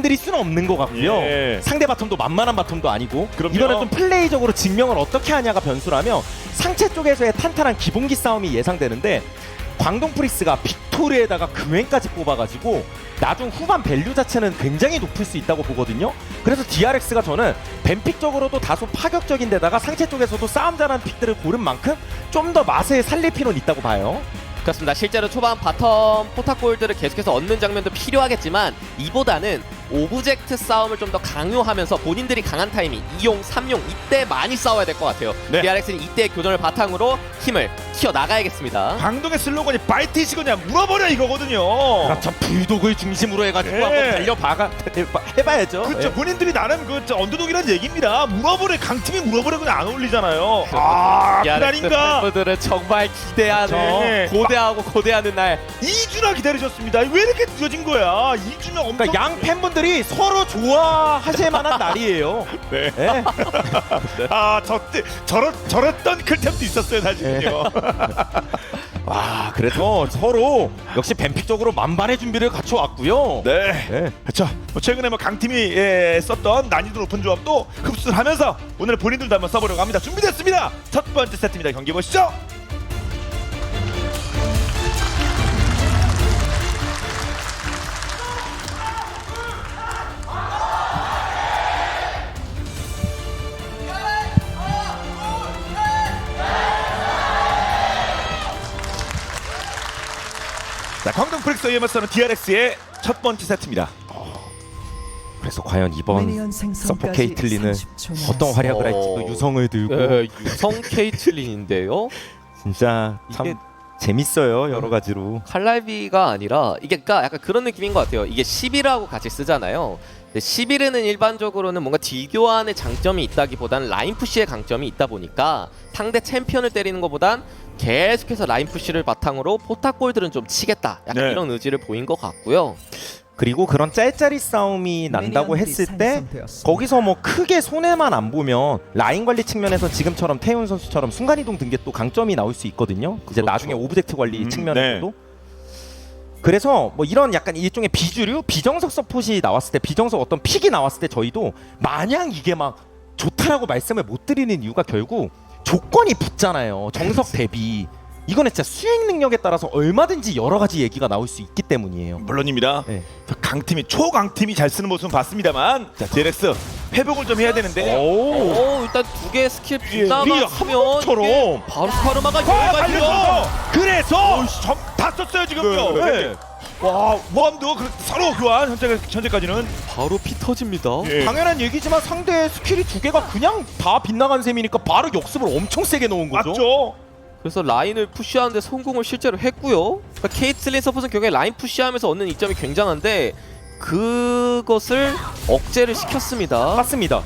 말씀드릴 수는 없는 것 같고요. 예. 상대 바텀도 만만한 바텀도 아니고 그럼요. 이거는 좀 플레이적으로 증명을 어떻게 하냐가 변수라며 상체 쪽에서의 탄탄한 기본기 싸움이 예상되는데 광동 프리스가 빅토르에다가 금웬까지 뽑아가지고 나중 후반 밸류 자체는 굉장히 높을 수 있다고 보거든요. 그래서 DRX가 저는 뱀픽적으로도 다소 파격적인 데다가 상체 쪽에서도 싸움 잘하는 픽들을 고른 만큼 좀 더 맛을 살릴 필요는 있다고 봐요. 그렇습니다. 실제로 초반 바텀 포탑골드를 계속해서 얻는 장면도 필요하겠지만 이보다는 오브젝트 싸움을 좀 더 강요하면서 본인들이 강한 타이밍 2용, 3용 이때 많이 싸워야 될 것 같아요. 네. DRX는 이때 교전을 바탕으로 힘을 키워나가야겠습니다. 광동의 슬로건이 파이트시거냐 물어버려 이거거든요. 그렇죠. 불독을 중심으로 해가지고 네. 한번 달려봐가 해봐야죠. 그렇죠. 예. 본인들이 나름 그 언더독이라는 얘기입니다. 물어버려 강팀이 물어버려 그냥 안 어울리잖아요. 아 DRX 그날인가 팬분들은 정말 기대하는 네. 고대하는 날 2주나 기다리셨습니다. 왜 이렇게 늦어진 거야? 2주면 엄청 그러니까 양 팬분들이 서로 좋아하실 만한 날이에요. 네. 예. 아 저랬던 클템도 있었어요 사실은요. 와, 그래서 서로 역시 뱀픽적으로 만반의 준비를 갖춰왔고요. 네. 네. 그렇죠. 뭐 최근에 뭐 강팀이 썼던 난이도 높은 조합도 흡수를 하면서 오늘 본인들도 한번 써보려고 합니다. 준비됐습니다. 첫 번째 세트입니다. 경기 보시죠. 자, 광동 프릭스 EMS는 DRX의 첫 번째 세트입니다. 그래서 과연 이번 서포 케이틀린은 어떤 활약을 할지 또 유성을 들고 유성 케이틀린인데요. 진짜 참 이게 재밌어요 여러 가지로. 칼날비가 아니라 이게 그러니까 약간 그런 느낌인 것 같아요. 이게 11하고 같이 쓰잖아요. 근데 11은 일반적으로는 뭔가 딜교환의 장점이 있다기보다는 라인 푸시의 강점이 있다 보니까 상대 챔피언을 때리는 것보단 계속해서 라인 푸시를 바탕으로 포탑골들은 좀 치겠다. 약간 네. 이런 의지를 보인 것 같고요. 그리고 그런 짤짤이 싸움이 난다고 했을 때 거기서 뭐 크게 손해만 안 보면 라인 관리 측면에서 지금처럼 태훈 선수처럼 순간이동 등 게 또 강점이 나올 수 있거든요. 이제 그렇죠. 나중에 오브젝트 관리 측면에서도. 네. 그래서 뭐 이런 약간 일종의 비주류 비정석 서폿이 나왔을 때 비정석 어떤 픽이 나왔을 때 저희도 마냥 이게 막 좋다라고 말씀을 못 드리는 이유가 결국 조건이 붙잖아요. 정석 대비. 이거는 진짜 수행 능력에 따라서 얼마든지 여러 가지 얘기가 나올 수 있기 때문이에요. 물론입니다. 네. 강팀이 초강팀이 잘 쓰는 모습은 봤습니다만 자 DRX 회복을 좀 해야 되는데 오. 일단 두 개의 스킬 예, 분담 우리 하면 이게 바로 카르마가 열가지요. 그래서 다 썼어요 지금요. 네, 네. 네. 와 모함도 서로 교환 현재까지는 바로 피 터집니다. 예. 당연한 얘기지만 상대 스킬이 두 개가 그냥 다 빗나간 셈이니까 바로 역습을 엄청 세게 넣은 거죠. 맞죠? 그래서 라인을 푸시하는데 성공을 실제로 했고요. 그러니까 케이틀린 서폿은 결국에 라인 푸시하면서 얻는 이점이 굉장한데 그것을 억제를 시켰습니다. 맞습니다.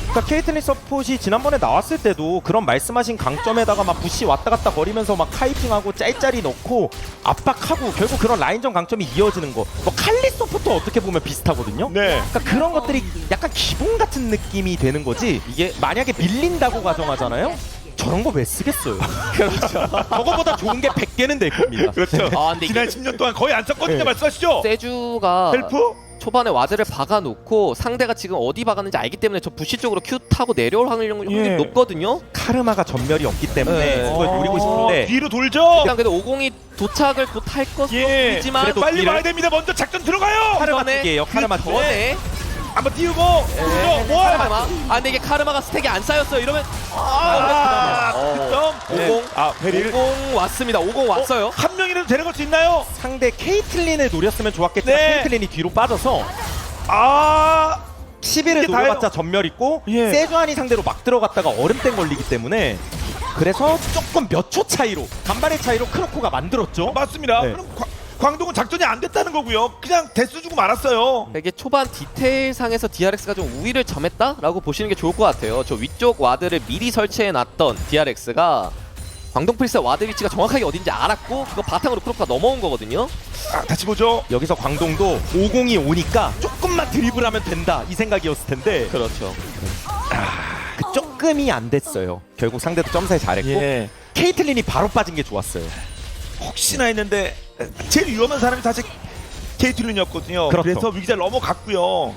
그러니까 케이틀린 서폿이 지난번에 나왔을 때도 그런 말씀하신 강점에다가 막 부시 왔다 갔다 거리면서 막 카이팅하고 짤짤이 넣고 압박하고 결국 그런 라인전 강점이 이어지는 거. 뭐 칼리 서폿도 어떻게 보면 비슷하거든요. 네. 그러니까 그런 것들이 약간 기본 같은 느낌이 되는 거지. 이게 만약에 밀린다고 가정하잖아요. 저런 거 왜 쓰겠어요? 그렇죠. 저거보다 좋은 게 100개는 될 겁니다. 그렇죠. 아, 근데 지난 이게- 10년 동안 거의 안 썼거든요. 네. 말씀하시죠. 세주가 헬프? 초반에 와드를 박아놓고 상대가 지금 어디 박았는지 알기 때문에 저 부시 쪽으로 큐 타고 내려올 확률이 예. 높거든요. 카르마가 전멸이 없기 때문에 네. 그걸 노리고 싶은데 뒤로 돌죠. 일단 근데 50이 도착을 곧 할 예. 것이지만 그래도 빨리 뒤를- 와야 됩니다. 먼저 작전 들어가요. 카르마 전에 쪽이에요. 카르마 그 쪽. 전에 한번 띄우고 모아. 카르마. 아 근데 이게 카르마가 스택이 안 쌓였어요. 이러면 득점. 50. 아 베릴. 50 왔습니다. 50 왔어요. 한 명이라도 데려갈 수 있나요? 상대 케이틀린을 노렸으면 좋았겠지만 네. 케이틀린이 뒤로 빠져서 아 11을 이게 노려봤자 전멸 있고 예. 세주안이 상대로 막 들어갔다가 얼음땡 걸리기 때문에 그래서 조금 몇 초 차이로 간발의 차이로 크로코가 만들었죠. 맞습니다. 네. 그럼 광동은 작전이 안 됐다는 거고요. 그냥 대수 주고 말았어요. 이게 초반 디테일상에서 DRX가 좀 우위를 점했다라고 보시는 게 좋을 것 같아요. 저 위쪽 와드를 미리 설치해놨던 DRX가 광동 프리스의 와드 위치가 정확하게 어딘지 알았고 그거 바탕으로 크로크가 넘어온 거거든요. 아, 다시 보죠. 여기서 광동도 50이 오니까 조금만 드리블하면 된다 이 생각이었을 텐데 그렇죠. 그 조금이 안 됐어요. 결국 상대도 점사에 잘했고 예. 케이틀린이 바로 빠진 게 좋았어요. 혹시나 했는데 제일 위험한 사람이 사실 케이틀린이었거든요. 그렇죠. 그래서 위기자를 넘어갔고요.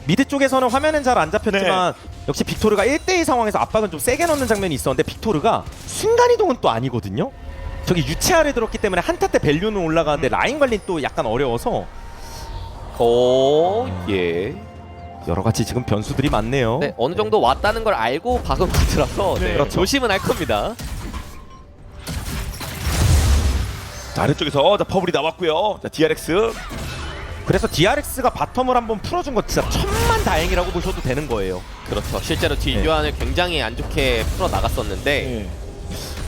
미드 쪽에서는 화면은 잘 안 잡혔지만 역시 빅토르가 1대2 상황에서 압박은 좀 세게 넣는 장면이 있었는데 빅토르가 순간이동은 또 아니거든요. 저기 유체 아래 들었기 때문에 한타 때 밸류는 올라가는데 라인 관리는 또 약간 어려워서 예. 여러 가지 지금 변수들이 많네요. 네, 어느 정도 왔다는 걸 알고 박은 카드라서 네. 그렇죠. 조심은 할 겁니다. 자, 아래쪽에서 자, 퍼블이 나왔고요. 자, DRX. 그래서 DRX가 바텀을 한번 풀어준 거 진짜 천만 다행이라고 보셔도 되는 거예요. 그렇죠. 실제로 딜교환을 굉장히 안 좋게 풀어 나갔었는데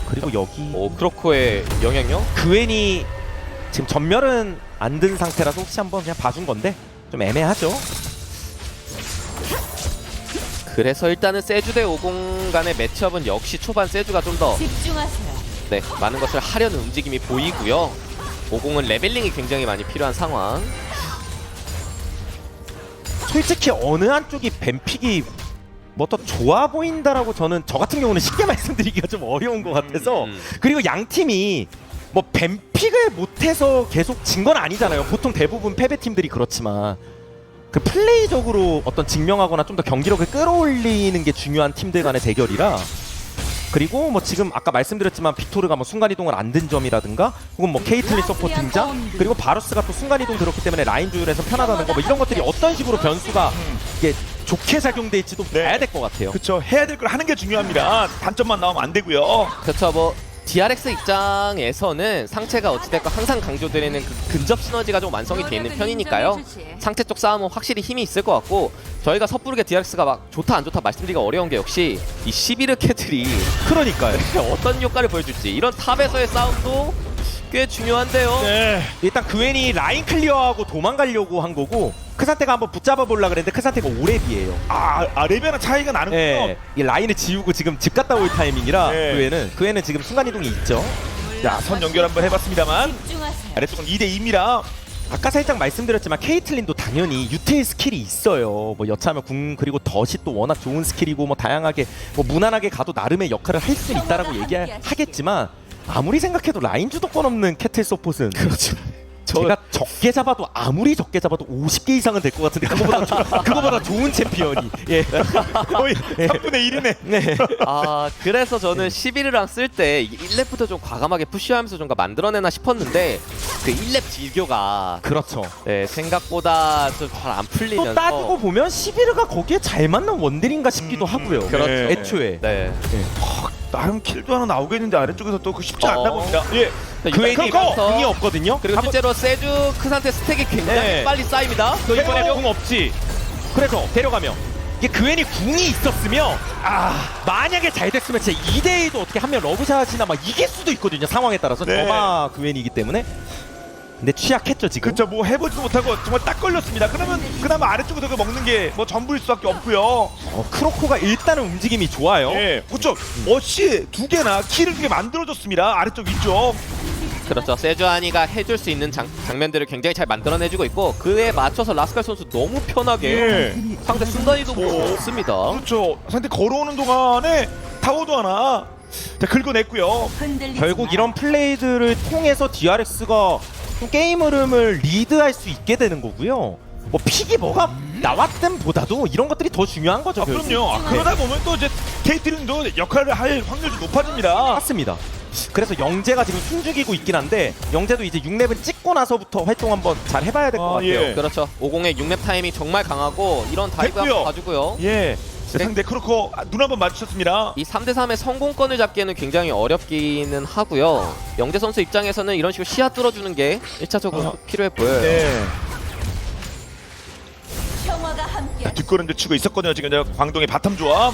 그리고 여기 크로코의 영향력? 그웬이 지금 전멸은 안 든 상태라서 혹시 한번 그냥 봐준 건데 좀 애매하죠. 그래서 일단은 세주 대 오공 간의 매치업은 역시 초반 세주가 좀 더 집중하세요. 많은 것을 하려는 움직임이 보이고요. 오공은 레벨링이 굉장히 많이 필요한 상황. 솔직히 어느 한쪽이 뱀픽이 뭐 더 좋아 보인다라고 저는 저 같은 경우는 쉽게 말씀드리기가 좀 어려운 것 같아서 그리고 양 팀이 뭐 뱀픽을 못해서 계속 진 건 아니잖아요. 보통 대부분 패배 팀들이 그렇지만 그 플레이적으로 어떤 증명하거나 좀 더 경기력을 끌어올리는 게 중요한 팀들 간의 대결이라 그리고 뭐 지금 아까 말씀드렸지만 빅토르가 뭐 순간이동을 안 든 점이라든가 혹은 뭐 케이틀린 서포 등장 그리고 바루스가 또 순간이동 들었기 때문에 라인 조율에서 편하다는 거 뭐 이런 것들이 어떤 식으로 변수가 이게 좋게 작용될지도 봐야 될 것 같아요. 그렇죠. 해야 될 걸 하는 게 중요합니다. 단점만 나오면 안 되고요. 그렇죠. 뭐 DRX 입장에서는 상체가 어찌됐건 항상 강조드리는 그 근접 시너지가 좀 완성이 돼 있는 편이니까요. 상체 쪽 싸움은 확실히 힘이 있을 것 같고 저희가 섣부르게 DRX가 막 좋다 안 좋다 말씀드리기가 어려운 게 역시 이 11르 캐틀이 그러니까요. 어떤 효과를 보여줄지 이런 탑에서의 싸움도 꽤 중요한데요. 네. 일단 그웬이 라인 클리어하고 도망가려고 한 거고 크산테가 한번 붙잡아 보려고 그랬는데 크산테가 오랩이에요. 레벨은 차이가 나는군요. 예, 이 라인을 지우고 지금 집 갔다 올 타이밍이라 네. 그웬은 지금 순간이동이 있죠. 자, 선 연결 한번 해봤습니다만 집중하세요. 아래쪽은 2대2입니다. 아까 살짝 말씀드렸지만 케이틀린도 당연히 유틸 스킬이 있어요. 뭐 여차하면 궁 그리고 덫이 또 워낙 좋은 스킬이고 뭐 다양하게 뭐 무난하게 가도 나름의 역할을 할 수 있다라고 얘기하겠지만 아무리 생각해도 라인 주도권 없는 캐틀 서폿은 그렇죠. 제가 적게 잡아도 아무리 적게 잡아도 50개 이상은 될 것 같은데 그거보다 좋은 챔피언이 거의 3분의 1이네. 네. 그래서 저는 11르랑 쓸 때 1렙부터 좀 과감하게 푸시하면서 좀 만들어내나 싶었는데 그 1렙 딜교가 그렇죠. 생각보다 좀 잘 안 풀리면서 또 따지고 보면 11르가 거기에 잘 맞는 원딜인가 싶기도 하고요. 그렇죠. 애초에. 네. 나름 킬도 하나 나오겠는데 아래쪽에서 또 그 쉽지 않나 봅니다. 예. 그웬이 궁이 없거든요. 그리고 실제로 세주 크산테 스택이 굉장히 빨리 쌓입니다. 너 이번에 궁 없지. 그래서 데려가면 이게 그웬이 궁이 있었으면 만약에 잘 됐으면 진짜 2대1도 어떻게 한 명 러브샷이나 막 이길 수도 있거든요. 상황에 따라서 네. 저마 그웬이기 때문에. 근데 취약했죠 지금. 그렇죠. 뭐 해보지도 못하고 정말 딱 걸렸습니다. 그러면 그나마 아래쪽에서 그 먹는 게 뭐 전부일 수밖에 없고요. 크로코가 일단은 움직임이 좋아요. 예. 그렇죠. 어시 2개나 킬을 2개 만들어줬습니다. 아래쪽 위쪽. 그렇죠. 세주아니가 해줄 수 있는 장면들을 굉장히 잘 만들어내주고 있고 그에 맞춰서 라스칼 선수 너무 편하게 상대 순간이동 없습니다. 그렇죠. 상대 걸어오는 동안에 타워도 하나 긁어냈고요. 결국 이런 플레이들을 통해서 DRX가 좀 게임 흐름을 리드할 수 있게 되는 거고요. 뭐 픽이 뭐가 나왔든 보다도 이런 것들이 더 중요한 거죠. 결국. 그럼요. 그러다 보면 또 이제 케이틀린도 역할을 할 확률이 높아집니다. 맞습니다. 그래서 영재가 지금 숨죽이고 있긴 한데 영재도 이제 6렙은 찍고 나서부터 활동 한번 잘 해봐야 될 것 같아요. 예. 그렇죠. 50의 6렙 타이밍 정말 강하고 이런 다이브 됐고요. 한번 봐주고요. 예. 상대 크로코 눈 한번 마주쳤습니다. 이 3대3의 성공권을 잡기에는 굉장히 어렵기는 하고요. 영재 선수 입장에서는 이런 식으로 시야 뚫어주는 게 1차적으로 필요해 보여요. 네. 평화가 함께. 뒷걸음도 치고 있었거든요. 지금 광동의 바텀 조합.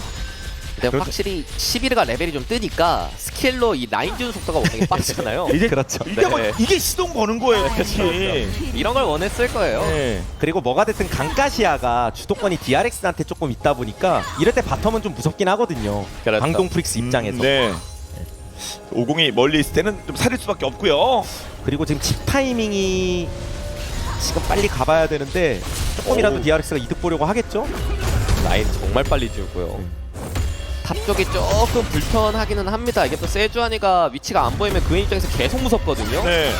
근데 확실히 11가 레벨이 좀 뜨니까 스킬로 이 라인 주는 속도가 워낙에 빠르잖아요. 이제 그렇죠. 이게 뭐 네. 이게 시동 거는 거예요. 그렇지. 이런 걸 원했을 거예요. 네. 그리고 뭐가 됐든 강가시아가 주도권이 DRX한테 조금 있다 보니까 이럴 때 바텀은 좀 무섭긴 하거든요. 그렇죠. 광동 프릭스 입장에서. 네. 50이 멀리 있을 때는 좀 살릴 수밖에 없고요. 그리고 지금 집 타이밍이 지금 빨리 가봐야 되는데 조금이라도 DRX가 이득 보려고 하겠죠? 라인 정말 빨리 지우고요. 탑 쪽이 조금 불편하기는 합니다. 이게 또 세주아니가 위치가 안 보이면 그의 입장에서 계속 무섭거든요. 네.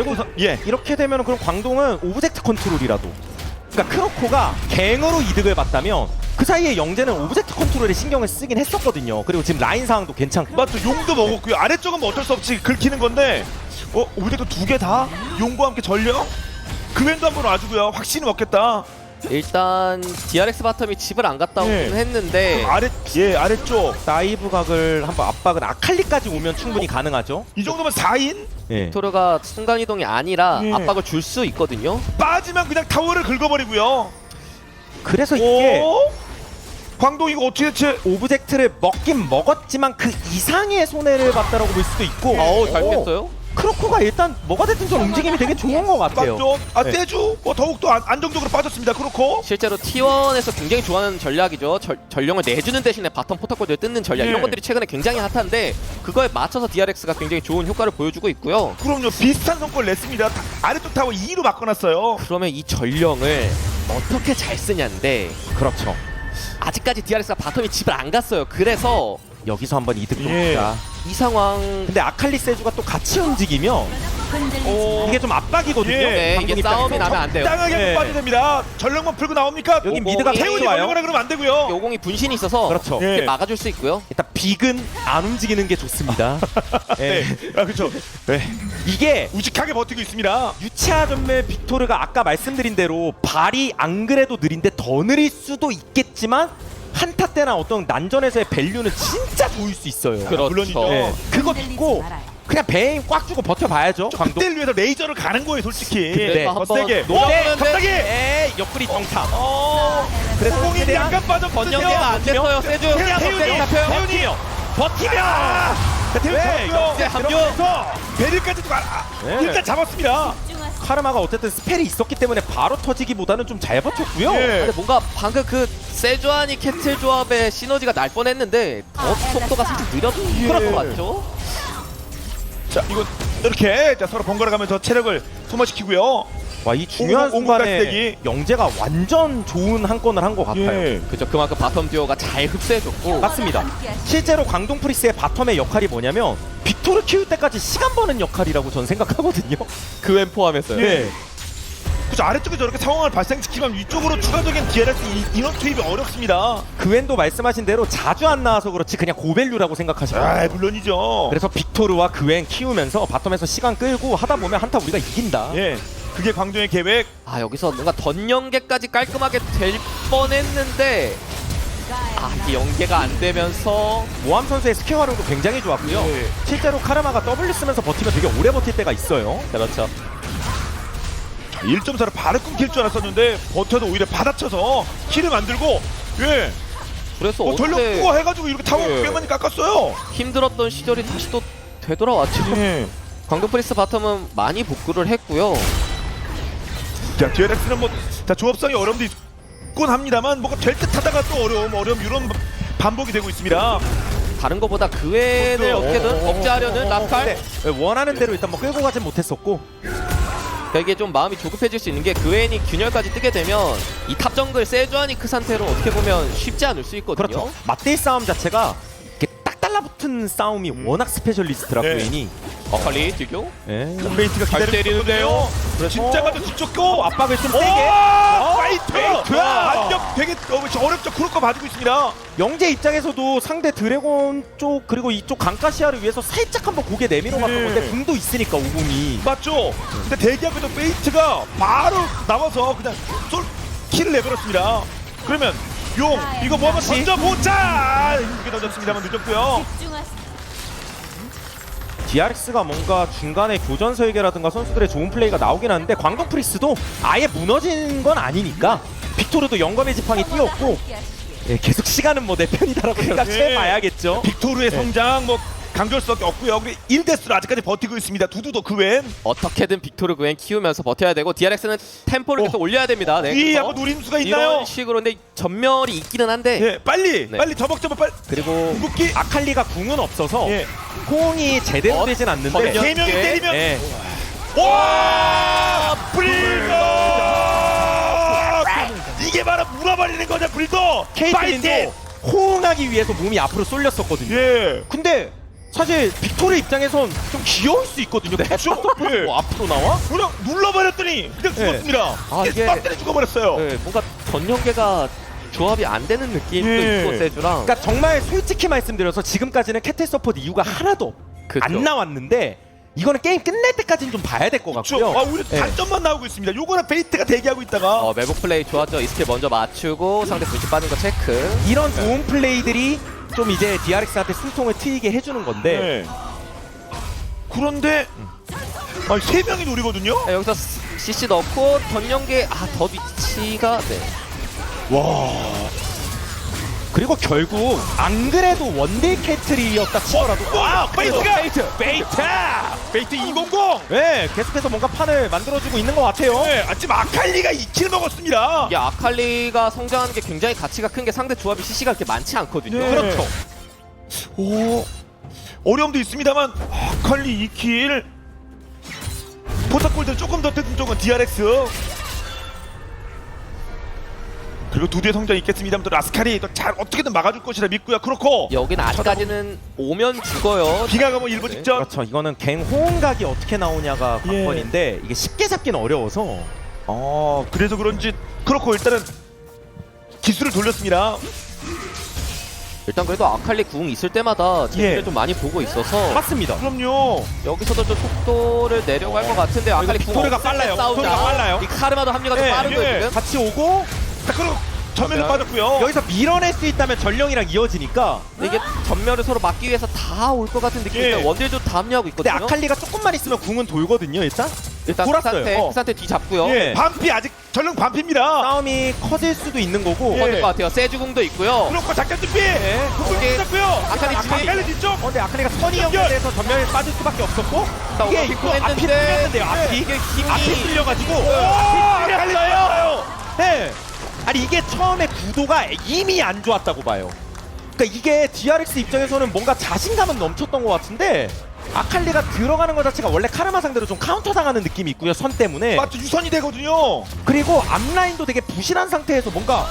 결국 예. 이렇게 되면 그럼 광동은 오브젝트 컨트롤이라도, 그러니까 크로코가 갱으로 이득을 봤다면 그 사이에 영재는 오브젝트 컨트롤에 신경을 쓰긴 했었거든요. 그리고 지금 라인 상황도 괜찮고. 맞죠. 용도 먹었고요. 아래쪽은 뭐 어쩔 수 없이 긁히는 건데 오브젝트 2개 다 용과 함께 전력 그웬도 한번 와주고요. 확실히 먹겠다. 일단 DRX 바텀이 집을 안 갔다 오긴 예. 했는데 아래쪽 다이브 각을 한번 압박은 아칼리까지 오면 충분히 가능하죠. 이 정도면 4인 예. 토르가 순간이동이 아니라 예. 압박을 줄 수 있거든요. 빠지면 그냥 타워를 긁어버리고요. 그래서 이게 오? 광동 이거 어떻게 대체 오브젝트를 먹긴 먹었지만 그 이상의 손해를 봤다라고 볼 수도 있고. 어우 잘 뺐어요. 크로코가 일단 뭐가 됐든 좀 움직임이 되게 좋은 것 같아요. 맞죠? 네. 떼주 더욱더 안정적으로 빠졌습니다. 그렇고 실제로 T1에서 굉장히 좋아하는 전략이죠. 전령을 내주는 대신에 바텀 포탑골드를 뜯는 전략 예. 이런 것들이 최근에 굉장히 핫한데 그거에 맞춰서 DRX가 굉장히 좋은 효과를 보여주고 있고요. 그럼요. 비슷한 성과를 냈습니다. 아래쪽 타워 2로 바꿔놨어요. 그러면 이 전령을 어떻게 잘 쓰냐인데 그렇죠. 아직까지 DRX가 바텀이 집을 안 갔어요. 그래서 여기서 한번 이득 좀 예. 보자. 이 상황 근데 아칼리 세주가 또 같이 움직이면 흔들리지 이게 좀 압박이거든요. 예. 네, 광동 이게 입장에서. 싸움이 나면 안 돼요. 땅하게 예. 빠져야 됩니다. 전력만 풀고 나옵니까? 여기 오공이 미드가 태훈이 좋아요. 걸려거나 그러면 안 되고요. 요공이 분신이 있어서 그렇죠. 예. 이렇게 막아줄 수 있고요. 일단 빅은 안 움직이는 게 좋습니다. 네. 예. 아, 그렇죠. 네. 이게 우직하게 버티고 있습니다. 유치아 전멸 빅토르가 아까 말씀드린 대로 발이 안 그래도 느린데 더 느릴 수도 있겠지만 한타 때나 어떤 난전에서의 밸류는 진짜 좋을 수 있어요. 그렇죠. 물론이죠. 예. 그거 흔들리지 믿고 말아요. 그냥 베인 꽉 주고 버텨봐야죠. 광동. 그때를 위해서 레이저를 가는 거예요, 솔직히. 네. 더 한번 세게. 노려보는데 갑자기. 에이 옆구리 정탐. 그래서 공이 최대한 약간 빠졌거든요. 번영대가 안 됐어요. 세주 태훈이 잡혀요. 태훈이요. 버티면. 태훈이 네, 잡고요. 역대 합류. 들어가서 베릴까지도 네. 일단 잡았습니다. 집중하세요. 카르마가 어쨌든 스펠이 있었기 때문에 바로 터지기보다는 좀 잘 버텼고요. 예. 근데 뭔가 방금 그 세주아니 캐틀 조합의 시너지가 날 뻔했는데 속도가 살짝 느려진 그런 거 같죠? 자, 이거 이렇게 자, 서로 번갈아 가면서 체력을 소모시키고요. 와, 이 중요한 오공 순간에 깍대기. 영재가 완전 좋은 한 건을 한 것 같아요. 예. 그죠. 그만큼 바텀 듀오가 잘 흡수해줬고 맞습니다. 실제로 광동 프리스의 바텀의 역할이 뭐냐면 빅토르 키울 때까지 시간 버는 역할이라고 전 생각하거든요. 그웬 포함해서요. 예. 그죠. 아래쪽에 저렇게 상황을 발생시키면 위쪽으로 추가적인 DRX 인원 투입이 어렵습니다. 그웬도 말씀하신 대로 자주 안 나와서 그렇지 그냥 고밸류라고 생각하시면 돼요. 아, 물론이죠. 그래서 빅토르와 그웬 키우면서 바텀에서 시간 끌고 하다 보면 한타 우리가 이긴다. 예. 그게 광동의 계획. 아 여기서 뭔가 던연계까지 깔끔하게 될 뻔했는데 이 연계가 안 되면서 모함 선수의 스킬 활용도 굉장히 좋았고요. 예. 실제로 카르마가 W 쓰면서 버티면 되게 오래 버틸 때가 있어요. 그렇죠. 1.4를 바로 끊길 줄 알았었는데 버텨도 오히려 받아쳐서 킬을 만들고 예. 그래서 전력 어제 pu가 해가지고 이렇게 타워 예. 꽤 많이 깎았어요. 힘들었던 시절이 다시 또 되돌아왔죠. 예. 광동 프리스 바텀은 많이 복구를 했고요. 자, DRX는 뭐 자, 조합상의 어려움도 있곤 합니다만 뭐가 될 듯하다가 또 어려움 이런 반복이 되고 있습니다. 다른 것보다 그웬을 어떻게든 억제하려는 라칼. 네, 원하는 대로 일단 뭐 끌고 가진 못했었고 그러니까 이게 좀 마음이 조급해질 수 있는 게 그웬이 균열까지 뜨게 되면 이 탑 정글 세주아니 그 상태로 어떻게 보면 쉽지 않을 수 있거든요. 그렇죠. 맞대일 싸움 자체가 이렇게 딱 달라붙은 싸움이 워낙 스페셜리스트라 네. 그웬이. 어칼리 뒤교. 예. 베이트가 잘 때리는데요. 진짜 가도 뒤쫓고 압박을 좀 세게. 파이트! 페이트야! 반격 되게 어렵죠. 그룹과 봐주고 있습니다. 영재 입장에서도 상대 드래곤 쪽 그리고 이쪽 강가시아를 위해서 살짝 한번 고개 내밀어 봤던 네. 건데 궁도 있으니까 오공이. 맞죠? 근데 대기하고도 페이트가 바로 나와서 그냥 킬을 내버렸습니다. 그러면 용 이거 뭐 한번 던져보자! 이렇게 던졌습니다만 늦었고요. 집중하세요. DRX가 뭔가 중간에 교전 설계라든가 선수들의 좋은 플레이가 나오긴 하는데 광동 프리스도 아예 무너진 건 아니니까 빅토르도 영검의 지팡이 띄웠고 예, 계속 시간은 뭐 내 편이다라고 생각해봐야겠죠. 빅토르의 성장 뭐 강조할 수밖에 없고요. 근데 1대스로 아직까지 버티고 있습니다. 두두도 그웬 어떻게든 빅토르 그웬 키우면서 버텨야 되고 DRX는 템포를 계속 올려야 됩니다. 네, 위 그래서 한번 노리는 수가 있나요? 이런 식으로 근데 전멸이 있기는 한데 예, 빨리 네. 빨리 저벅저벅 빨리 그리고 궁극기 아칼리가 궁은 없어서 예. 공이 제대로 되진 않는데 던져- 세 명이 예. 때리면 예. 와 불도 이게 바로 물어버리는 거죠. 불도 케이틀린도 호응하기 위해서 몸이 앞으로 쏠렸었거든요. 예. 근데 사실 빅토르 입장에선 좀 귀여울 수 있거든요. 예. 뭐 앞으로 나와? 그냥 눌러버렸더니 그냥 죽었습니다. 아, 이게- 빡대리 죽어버렸어요. 네, 뭔가 전연계가 조합이 안 되는 느낌도 예. 있고 세주랑. 그러니까 정말 솔직히 말씀드려서 지금까지는 캐틀 서포트 이유가 하나도 그쵸. 안 나왔는데 이거는 게임 끝날 때까지는 좀 봐야 될 것 같고요. 아, 오히려 예. 단점만 나오고 있습니다. 요거는 베이트가 대기하고 있다가 매복 플레이 좋았죠. 이스킬 먼저 맞추고 상대 분신 빠진 거 체크. 이런 좋은 플레이들이 좀 이제 DRX한테 숨통을 트이게 해주는 건데 네. 그런데 아니, 3명이 노리거든요. 네, 여기서 CC 넣고 전연계 더 위치가 네. 그리고 결국 안 그래도 원딜 캐틀이었다 치더라도 와, 베이트가 베이트! 베이트 200. 네, 계속해서 뭔가 판을 만들어주고 있는 것 같아요. 네, 지금 아칼리가 2킬 먹었습니다. 이게 아칼리가 성장하는 게 굉장히 가치가 큰 게 상대 조합이 CC가 그렇게 많지 않거든요. 네. 그렇죠. 오, 어려움도 있습니다만 아칼리 2킬. 포탑골들 조금 더 뜯은 쪽은 DRX. 그리고 두두의 성장이 있겠습니다만 또 라스칼이 또 잘 어떻게든 막아줄 것이라 믿고요. 그렇고 여긴 아직까지는 오면 죽어요. 빙하가 뭐 일부 네. 직전. 그렇죠. 이거는 갱 호응각이 어떻게 나오냐가 예. 관건인데 이게 쉽게 잡기는 어려워서 그래서 그런지 그렇고 일단은 기술을 돌렸습니다. 일단 그래도 아칼리 궁 있을 때마다 재미를 예. 좀 많이 보고 있어서 맞습니다. 그럼요. 여기서도 좀 속도를 내려갈 것 같은데 아칼리 궁 빅토르가 없을 때 빨라요. 싸우자. 빅토르가 빨라요. 이 카르마도 합류가 좀 예, 빠른 거예요 예. 지금. 같이 오고 자, 그리고 전면에 전면. 빠졌고요. 여기서 밀어낼 수 있다면 전령이랑 이어지니까 근데 이게 전멸을 서로 막기 위해서 다 올 것 같은 느낌인데 예. 원딜도 다 합류하고 근데 있거든요. 아칼리가 조금만 있으면 궁은 돌거든요. 일단 일단 돌았어요. 크산테 뒤 잡고요. 예, 반피 아직 전령 반피입니다. 싸움이 커질 수도 있는 거고 예. 커질 것 같아요. 세주궁도 있고요. 그렇고 작전 준비. 그걸 이게 잡고요. 아칼리 뒤에 아칼리 뒤쪽. 근데 아칼리가 선이 연결! 연결돼서 전면에 빠질 수밖에 없었고 나 이게 오버킥 이거 앞이 했는데 뚫렸는데요. 앞이 이게 앞이 힘이 뚫려가지고 아칼리 뚫렸어요. 네. 아니 이게 처음에 구도가 이미 안 좋았다고 봐요. 그러니까 이게 DRX 입장에서는 뭔가 자신감은 넘쳤던 것 같은데 아칼리가 들어가는 것 자체가 원래 카르마 상대로 좀 카운터 당하는 느낌이 있고요. 선 때문에. 맞죠, 유선이 되거든요. 그리고 앞라인도 되게 부실한 상태에서 뭔가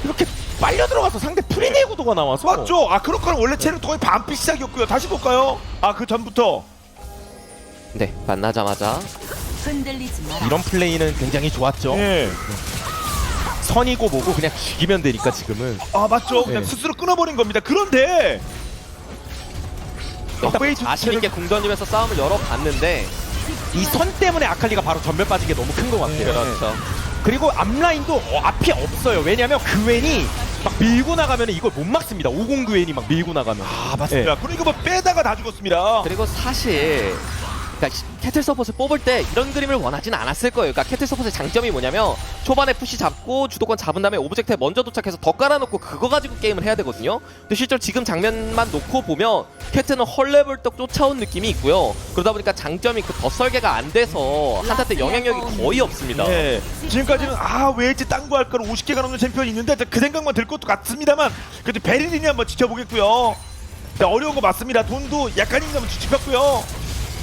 이렇게 빨려 들어가서 상대 프리데이 구도가 나와서 맞죠. 그렇거는 원래 체력 거의 반피 시작이었고요. 다시 볼까요? 그 전부터. 네 만나자마자 흔들리지 마라. 이런 플레이는 굉장히 좋았죠. 예. 선이고 뭐고 그냥 죽이면 되니까 지금은. 맞죠. 그냥 네. 스스로 끊어버린 겁니다. 그런데 페이트 자신 있게 궁 던지면서 싸움을 열어봤는데 이 선 때문에 아칼리가 바로 전멸 빠진 게 너무 큰 것 같아요. 그렇죠. 그리고 앞라인도 앞이 없어요. 왜냐면 그웬이 막 밀고 나가면 이걸 못 막습니다. 50 그웬이 막 밀고 나가면. 맞습니다. 그리고 뭐 빼다가 다 죽었습니다. 그리고 사실 그러니까 캐틀 서폿을 뽑을 때 이런 그림을 원하진 않았을 거예요. 그러니까 캐틀 서폿의 장점이 뭐냐면 초반에 푸시 잡고 주도권 잡은 다음에 오브젝트에 먼저 도착해서 더 깔아놓고 그거 가지고 게임을 해야 되거든요. 근데 실제로 지금 장면만 놓고 보면 캐틀은 헐레벌떡 쫓아온 느낌이 있고요. 그러다 보니까 장점이 그 덧설계가 안 돼서 한타 때 영향력이 거의 없습니다. 예. 지금까지는 왜지 땅구할까로 50개가 넘는 챔피언이 있는데 그 생각만 들 것도 같습니다만 그래도 베릴린이 한번 지켜보겠고요. 근데 어려운 거 맞습니다. 돈도 약간이나마 지켰고요.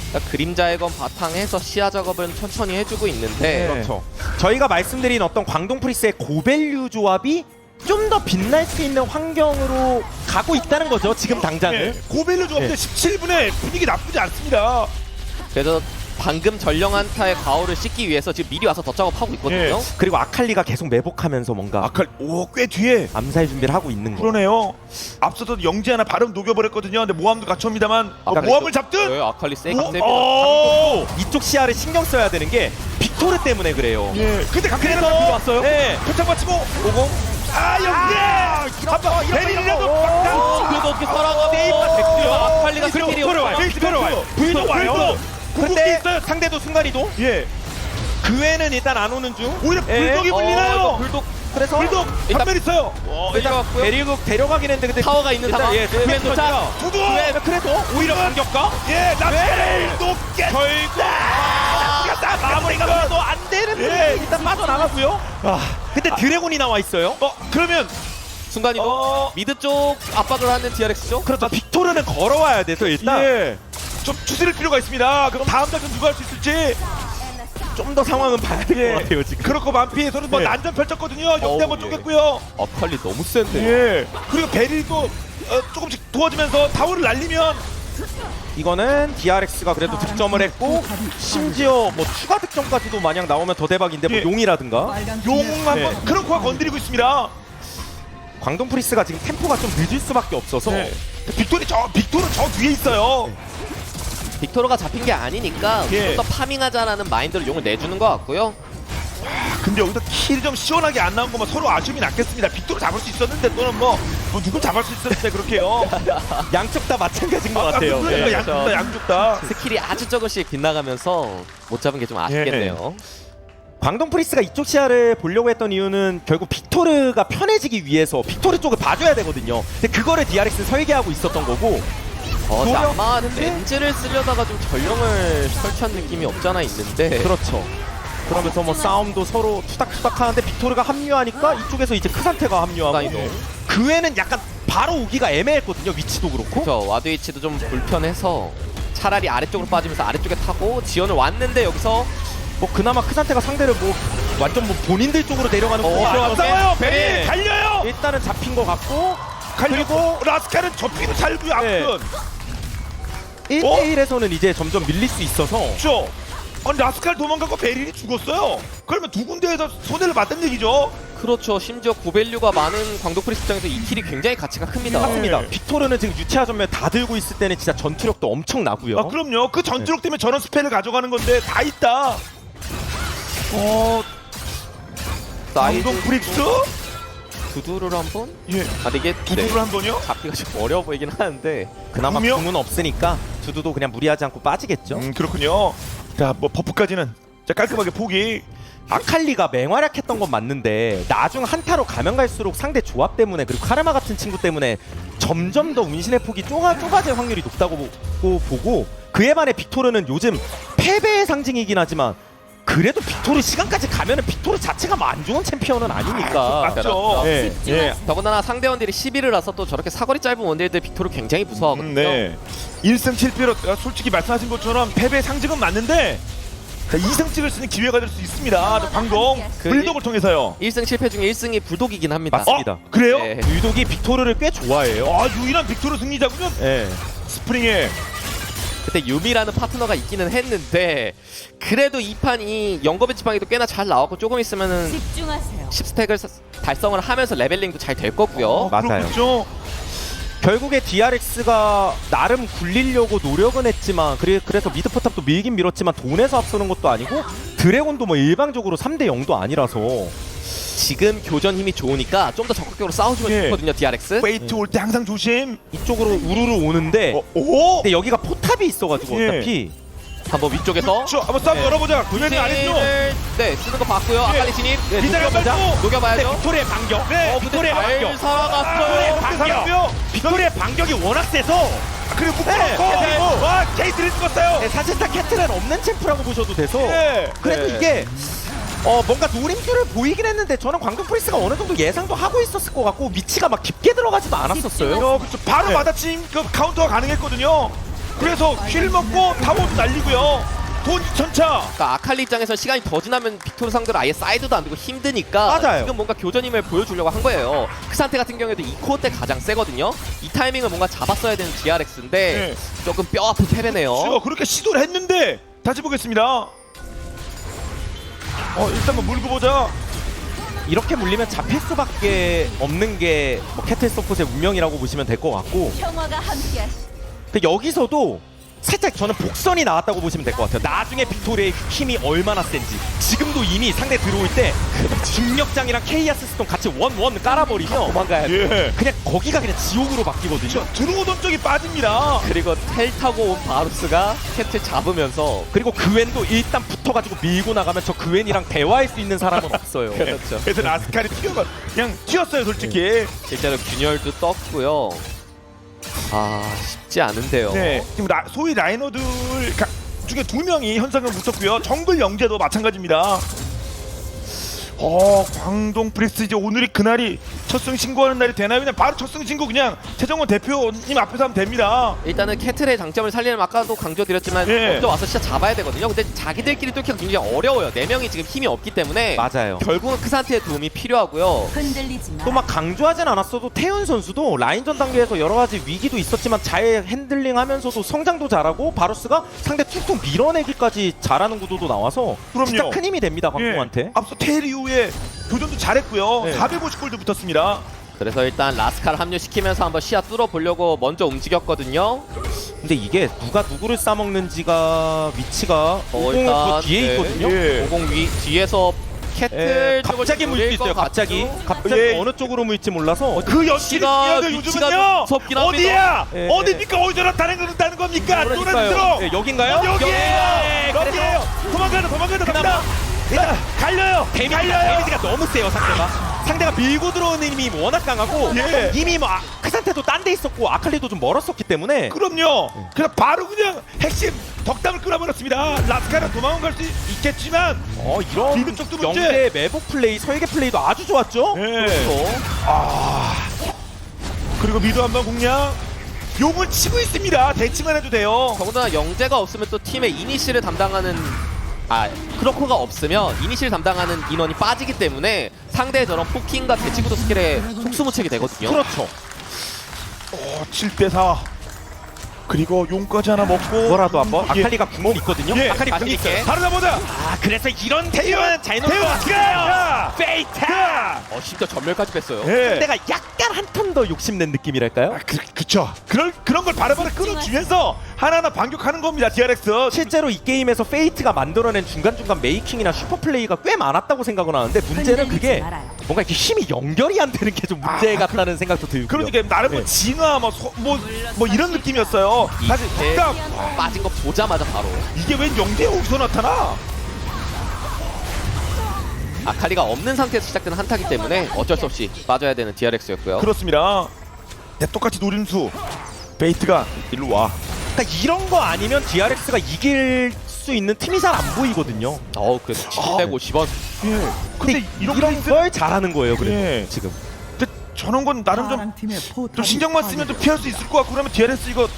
그러니까 그림자의 건 바탕에서 시야 작업은 천천히 해주고 있는데 그렇죠. 저희가 말씀드린 어떤 광동 프리스의 고밸류 조합이 좀 더 빛날 수 있는 환경으로 가고 있다는 거죠. 지금 당장은. 예. 고벨로 조합인데 17분에 분위기 나쁘지 않습니다. 그래서 방금 전령 한타의 가오를 씻기 위해서 지금 미리 와서 더 작업하고 있거든요. 예. 그리고 아칼리가 계속 매복하면서 뭔가 꽤 뒤에 암살 준비를 하고 있는 거. 그러네요. 앞서도 영지 하나 바로 녹여버렸거든요. 근데 모함도 같이 옵니다만 모함을 잡든 네, 아칼리 세게 모- 세게 어! 이쪽 시야를 신경 써야 되는 게 빅토르 때문에 그래요. 예. 근데 그래서 왔어요. 네. 표창 맞추고 50. 영지. 한번 베릴이라도 그래도 어떻게 살아가? 세이브가 됐고요. 아칼리가 스킬이 베이스로 와요. 불도 와요. 근데 상대도 순간이도 예. 그 애는 일단 안 오는 중. 오히려 불독이 물리나요? 불독 그래서 불독 일단- 한명 있어요. 내려갔고요. 대리국 데려가긴 했는데 근데 타워가 있는 일단 상황. 예, 그맨 도착. 두두. 그래도 오히려 반격가. 예. 라스칼을 높게. 결국 마무리가 그래도 안 되는데 예. 일단 빠져나가고요. 근데 드래곤이 나와 있어요. 그러면 순간이도 미드 쪽 압박을 하는 DRX죠. 그렇죠. 빅토르는 걸어와야 돼서 일단 예. 좀 추스릴 필요가 있습니다. 그럼 다음 작전 누가 할 수 있을지. 좀 더 상황은 봐야 될 것 같아요 지금. 그렇고 만피에서는 뭐 예. 난전 펼쳤거든요. 역대 어우, 한번 예. 쪼갰고요. 아칼리 너무 센데. 예. 그리고 베릴도 조금씩 도와주면서 타워를 날리면 이거는 DRX가 그래도 득점을 했고 심지어 뭐 추가 득점까지도 만약 나오면 더 대박인데 뭐 예. 용이라든가 용 한번 네. 크로코가 건드리고 있습니다. 광동 프리스가 지금 템포가 좀 늦을 수밖에 없어서 네. 빅토르는 저 뒤에 있어요. 빅토르가 잡힌 게 아니니까 예. 좀 더 파밍하자라는 마인드로 용을 내주는 것 같고요. 근데 여기서 킬이 좀 시원하게 안 나온 거면 서로 아쉬움이 났겠습니다. 빅토르 잡을 수 있었는데 또는 뭐 누구 잡을 수 있었는데 그렇게요. 양쪽 다 마찬가지인 것 같아요. 그러니까 네. 양쪽 다 양쪽 다. 스킬이 아주 조금씩 빗나가면서 못 잡은 게 좀 아쉽겠네요. 광동 프리스가 이쪽 시야를 보려고 했던 이유는 결국 빅토르가 편해지기 위해서 빅토르 쪽을 봐줘야 되거든요. 근데 그거를 DRX는 설계하고 있었던 거고 근데 노력- 아마 네. 렌즈를 쓰려다가 좀 전령을 설치한 느낌이 없잖아 있는데 그렇죠. 그러면서 뭐 싸움도 서로 투닥투닥 하는데 빅토르가 합류하니까 이쪽에서 이제 크산테가 합류하고 이동. 그 외에는 약간 바로 오기가 애매했거든요. 위치도 그렇고. 그렇죠. 와드 위치도 좀 불편해서 차라리 아래쪽으로 빠지면서 아래쪽에 타고 지원을 왔는데 여기서 뭐 그나마 크산테가 상대를 뭐 완전 뭐 본인들 쪽으로 내려가는 거 안 싸워요. 베리 네. 달려요. 일단은 잡힌 것 같고 그리고 라스칼은 접히고 살고요. 네. 앞은 1대1에서는 이제 점점 밀릴 수 있어서 그렇죠. 아니 라스칼 도망가고 베릴이 죽었어요. 그러면 두 군데에서 손해를 봤다는 얘기죠. 그렇죠. 심지어 고밸류가 많은 광동 프리스 입장에서 이 킬이 굉장히 가치가 큽니다. 맞습니다. 네. 빅토르는 지금 유채화 전멸 다 들고 있을 때는 진짜 전투력도 엄청 나고요. 아 그럼요. 그 전투력 때문에 저런 스펠을 가져가는 건데 다 있다. 광동 프릭스? 두두를 한번? 예. 근데 이게 두두를 한 번요? 잡기가 좀 어려워 보이긴 하는데 그나마 분명- 궁은 없으니까 두두도 그냥 무리하지 않고 빠지겠죠. 그렇군요. 자 뭐 버프까지는 자 깔끔하게 포기. 아칼리가 맹활약했던 건 맞는데 나중 한타로 가면 갈수록 상대 조합 때문에 그리고 카르마 같은 친구 때문에 점점 더 운신의 폭이 좁아질 확률이 높다고 보고 그에 반해 빅토르는 요즘 패배의 상징이긴 하지만 그래도 빅토르 시간까지 가면은 빅토르 자체가 뭐 안 좋은 챔피언은 아니니까. 맞죠. 예. 예. 더군다나 상대 원딜이 11이라서 또 저렇게 사거리 짧은 원딜들 빅토르 굉장히 무서워하거든요. 네. 1승 7패로 솔직히 말씀하신 것처럼 패배의 상징은 맞는데 자, 2승 찍을 수 있는 기회가 될 수 있습니다. 자, 광동 그 불독을 통해서요. 1승 7패 중에 1승이 불독이긴 합니다. 맞습니다. 그래요? 네. 유독이 빅토르를 꽤 좋아해요. 유일한 빅토르 승리자군요. 예. 스프링에 그때 유미라는 파트너가 있기는 했는데 그래도 이 판이 영겁의 지팡이도 꽤나 잘 나왔고 조금 있으면은 집중하세요. 10스택을 달성을 하면서 레벨링도 잘 될 거고요. 맞아요. 그렇죠. 결국에 DRX가 나름 굴리려고 노력은 했지만 그래서 미드 포탑도 밀긴 밀었지만 돈에서 앞서는 것도 아니고 드래곤도 뭐 일방적으로 3대 0도 아니라서 지금 교전 힘이 좋으니까 좀 더 적극적으로 싸워주면 예. 좋거든요, DRX. 페이트 올 때 항상 조심. 이쪽으로 우르르 오는데 오! 근데 여기가 포탑이 있어가지고 예. 어차피 한번 위쪽에서 저 한번 싸움 네. 열어보자. 구현이 안 했죠? 네, 쓰는 거 봤고요. 아칼리 진입. 네, 기다려 녹여보자. 빨고. 근데 녹여봐야죠. 빅토르의 반격 네. 빅토르의 잘 반격 살아갔어요. 반격. 빅토르의 반격이 워낙 세서 그리고 묶어놓고 네. 와 케이트를 죽었어요. 네, 사실상 캐틀은 없는 챔프라고 보셔도 돼서 네. 그래도 네. 이게 뭔가 노림수를 보이긴 했는데 저는 광동 프리스가 어느 정도 예상도 하고 있었을 것 같고 위치가 막 깊게 들어가지도 않았었어요. 그렇죠. 바로 마다침 그 카운터가 가능했거든요. 그래서 킬 먹고 타워도 날리고요. 돈 2,000차. 그러니까 아칼리 입장에서 시간이 더 지나면 빅토르 상대로 아예 사이드도 안 되고 힘드니까 맞아요. 지금 뭔가 교전 힘을 보여주려고 한 거예요. 크산테 같은 경우에도 이 코어 때 가장 세거든요. 이 타이밍을 뭔가 잡았어야 되는 DRX인데 네. 조금 뼈 아픈 패배네요. 그렇게 시도를 했는데 다시 보겠습니다. 일단 뭐 물고 보자. 이렇게 물리면 잡힐 수밖에 없는 게 뭐 캐틀 서폿의 운명이라고 보시면 될 것 같고 평화가 함께하시. 근데 여기서도 살짝 저는 복선이 나왔다고 보시면 될 것 같아요. 나중에 빅토르의 힘이 얼마나 센지 지금도 이미 상대 들어올 때 중력장이랑 케이아스 스톤 같이 원원 깔아버리면 도망가야 돼. 예. 그냥 거기가 그냥 지옥으로 바뀌거든요. 들어오던 쪽이 빠집니다. 그리고 텔 타고 온 바루스가 캐틀 잡으면서 그리고 그웬도 일단 붙어가지고 밀고 나가면 저 그웬이랑 대화할 수 있는 사람은 없어요. 그렇죠. 그래서 라스칼이 그냥 튀었어요 솔직히. 실제로 균열도 떴고요. 쉽지 않은데요. 네. 지금 소위 라이너들 중에 2명이 현상금 붙었고요. 정글 영재도 마찬가지입니다. 광동 프리스 이제 오늘이 그날이 첫 승 신고하는 날이 되나요? 그냥 바로 첫 승 신고 그냥 최정원 대표님 앞에서 하면 됩니다. 일단은 캐틀의 장점을 살리려면 아까도 강조드렸지만 예. 먼저 와서 진짜 잡아야 되거든요. 근데 자기들끼리 뚫기가 굉장히 어려워요. 4명이 지금 힘이 없기 때문에 맞아요. 결국은 크산테의 도움이 필요하고요. 흔들리지 마. 또 막 강조하진 않았어도 태훈 선수도 라인전 단계에서 여러 가지 위기도 있었지만 잘 핸들링하면서도 성장도 잘하고 바루스가 상대 툭툭 밀어내기까지 잘하는 구도도 나와서 그럼요. 진짜 큰 힘이 됩니다 광동한테. 앞서 테일 이후에 교전도 잘했고요. 네. 450골도 붙었습니다. 그래서 일단 라스칼 합류시키면서 한번 시야 뚫어보려고 먼저 움직였거든요. 근데 이게 누가 누구를 싸먹는지가 위치가 오공은 일단 그 뒤에 네. 있거든요. 예. 오공 뒤에서 캐틀 쪽을 갑자기 물 수 노릴 있어요. 것 갑자기 같죠? 갑자기 예. 어느 쪽으로 물지 몰라서 그 연기를 위치가 뛰어야 돼 요즘은요. 무섭긴 합니다. 어디야? 예. 어디입니까? 어디서 나타나는 겁니까? 그러니까요. 노란색으로. 예, 여긴가요? 여기에요. 여기에요. 도망가다 갑니다. 일단 갈려요. 데미지가 너무 세요 상대가 밀고 들어오는 힘이 워낙 강하고 예. 이미 뭐 크산테도 딴 데 있었고 아칼리도 좀 멀었었기 때문에 그럼요. 그냥 바로 그냥 핵심 덕담을 끊어버렸습니다. 라스카는 도망갈 수 있겠지만 이런 디귿 쪽도 문제. 영대 매복 플레이 설계 플레이도 아주 좋았죠. 예. 그렇죠. 그리고 미도 한번 공략. 용을 치고 있습니다. 대치만 해도 돼요. 더군다나 영재가 없으면 또 팀의 이니시를 담당하는 크로커가 없으면 이니시를 담당하는 인원이 빠지기 때문에 상대의 저런 포킹과 대치구도 스킬에 속수무책이 되거든요. 그렇죠. 7대4. 그리고 용까지 하나 먹고 뭐라도 한번 예. 아칼리가 구멍 있거든요. 예. 아칼리 구멍 맛있게. 있어요. 바로 나보자. 그래서 이런 대응은 잘 태우 어떻게요? 페이트. 심지어 전멸까지 뺐어요. 예. 상대가 약간 한 턴 더 욕심낸 느낌이랄까요? 그쵸. 그런 걸 바로바로 끊어주면서 하나하나 반격하는 겁니다. DRX. 실제로 이 게임에서 페이트가 만들어낸 중간중간 메이킹이나 슈퍼플레이가 꽤 많았다고 생각은 하는데 문제는 그게 뭔가 이렇게 힘이 연결이 안 되는 게 좀 문제 같다는 생각도 들고요. 그러니까 나름 뭐 네. 진화 뭐 이런 느낌이었어요. 사실 딱 빠진 거 보자마자 바로 이게 웬 영대가 어디서 나타나? 아칼리가 없는 상태에서 시작되는 한타기 때문에 어쩔 수 없이 빠져야 되는 DRX였고요. 그렇습니다. 내 똑같이 노린 수. 베이트가 일로 와. 그러니까 이런 거 아니면 DRX가 이길 수 있는 팀이 잘 안 보이거든요. 그래서 750원. 예. 근데 이런 베이트- 걸 잘하는 거예요. 그래도 예. 지금. 근데 저런 건 나름 좀 신경만 쓰면 좀 피할 수 있을 것 같고 그러면 DRX 이거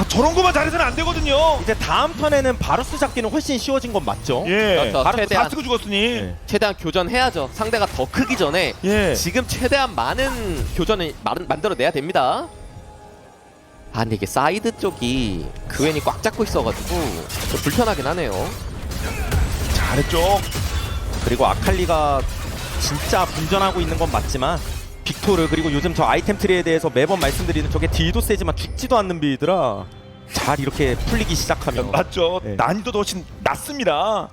저런 거만 잘해서는 안 되거든요. 이제 다음 턴에는 바루스 잡기는 훨씬 쉬워진 건 맞죠? 예. 그렇죠. 바로 최대한- 다 쓰고 죽었으니. 예. 최대한 교전해야죠. 상대가 더 크기 전에 예. 지금 최대한 많은 교전을 만들어내야 됩니다. 근데 이게 사이드 쪽이 그웬이 꽉 잡고 있어가지고 좀 불편하긴 하네요. 잘했죠. 그리고 아칼리가 진짜 분전하고 있는 건 맞지만 빅토르 그리고 요즘 저 아이템 트리에 대해서 매번 말씀드리는 저게 딜도 세지만 죽지도 않는 빌드라 잘 이렇게 풀리기 시작하면 맞죠. 네. 난이도도 훨씬 낮습니다.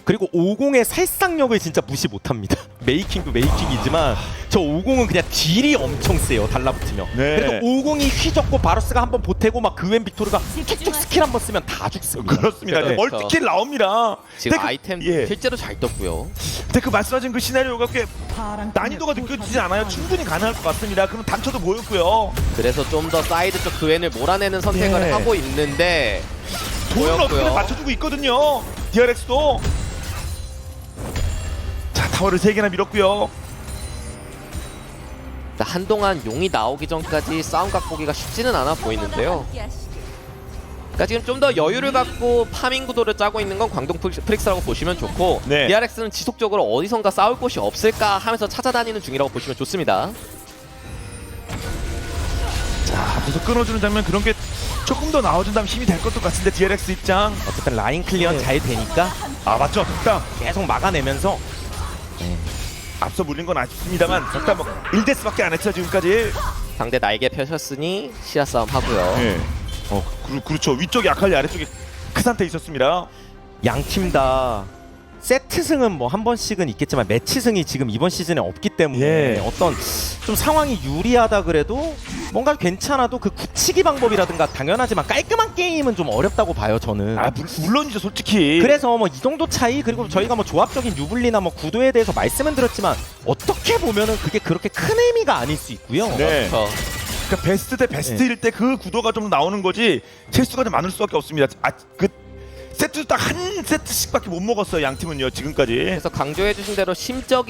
그리고 50의 살상력을 진짜 무시 못합니다. 메이킹도 메이킹이지만 저 50은 그냥 딜이 엄청 세요. 달라붙으면. 네. 그래도 50이 휘젓고 바루스가 한번 보태고 막 그웬 빅토르가 툭툭 스킬 한번 쓰면 다 죽습니다. 그렇습니다. 그렇죠. 멀티킬 나옵니다. 지금 근데 그- 아이템 예. 실제로 잘 떴고요. 근데 그 말씀하신 그 시나리오가 꽤 난이도가 느껴지지 않아요. 충분히 가능할 것 같습니다. 그럼 단초도 보였고요. 그래서 좀 더 사이드 쪽 그웬을 몰아내는 선택을 예. 하고 있는데 돈은 어떻게든 보였고요. 맞춰주고 있거든요. DRX도. 자, 타워를 3개나 밀었고요. 한동안 용이 나오기 전까지 싸움 각보기가 쉽지는 않아 보이는데요. 그러니까 지금 좀 더 여유를 갖고 파밍 구도를 짜고 있는 건 광동 프릭스라고 보시면 좋고 네. DRX는 지속적으로 어디선가 싸울 곳이 없을까 하면서 찾아다니는 중이라고 보시면 좋습니다. 자, 계속 끊어주는 장면 그런 게 조금 더 나와준다면 힘이 될 것도 같은데 DRX 입장. 어쨌든 라인 클리어 네. 잘 되니까 아, 맞죠. 덕담. 계속 막아내면서 앞서 물린 건 아쉽습니다만 덕담 뭐 1데스밖에 안 했죠 지금까지. 상대 날개 펴셨으니 시야 싸움 하고요. 예. 그렇죠. 위쪽에 아칼리, 아래쪽에 크산테 있었습니다. 양 팀 다 세트승은 뭐 한 번씩은 있겠지만 매치승이 지금 이번 시즌에 없기 때문에 예. 어떤 좀 상황이 유리하다 그래도 뭔가 괜찮아도 그 굳히기 방법이라든가 당연하지만 깔끔한 게임은 좀 어렵다고 봐요 저는. 아, 물론이죠 솔직히. 그래서 뭐 이 정도 차이 그리고 저희가 뭐 조합적인 유불리나 뭐 구도에 대해서 말씀은 드렸지만 어떻게 보면은 그게 그렇게 큰 의미가 아닐 수 있고요. 네. 그렇죠. 그러니까 베스트 대 베스트일 때 그 구도가 좀 나오는 거지 실수가 좀 많을 수밖에 없습니다. 그 세트 딱 한 세트씩밖에 못 먹었어요. 양 팀은요 지금까지. 그래서 강조해주신 대로 심적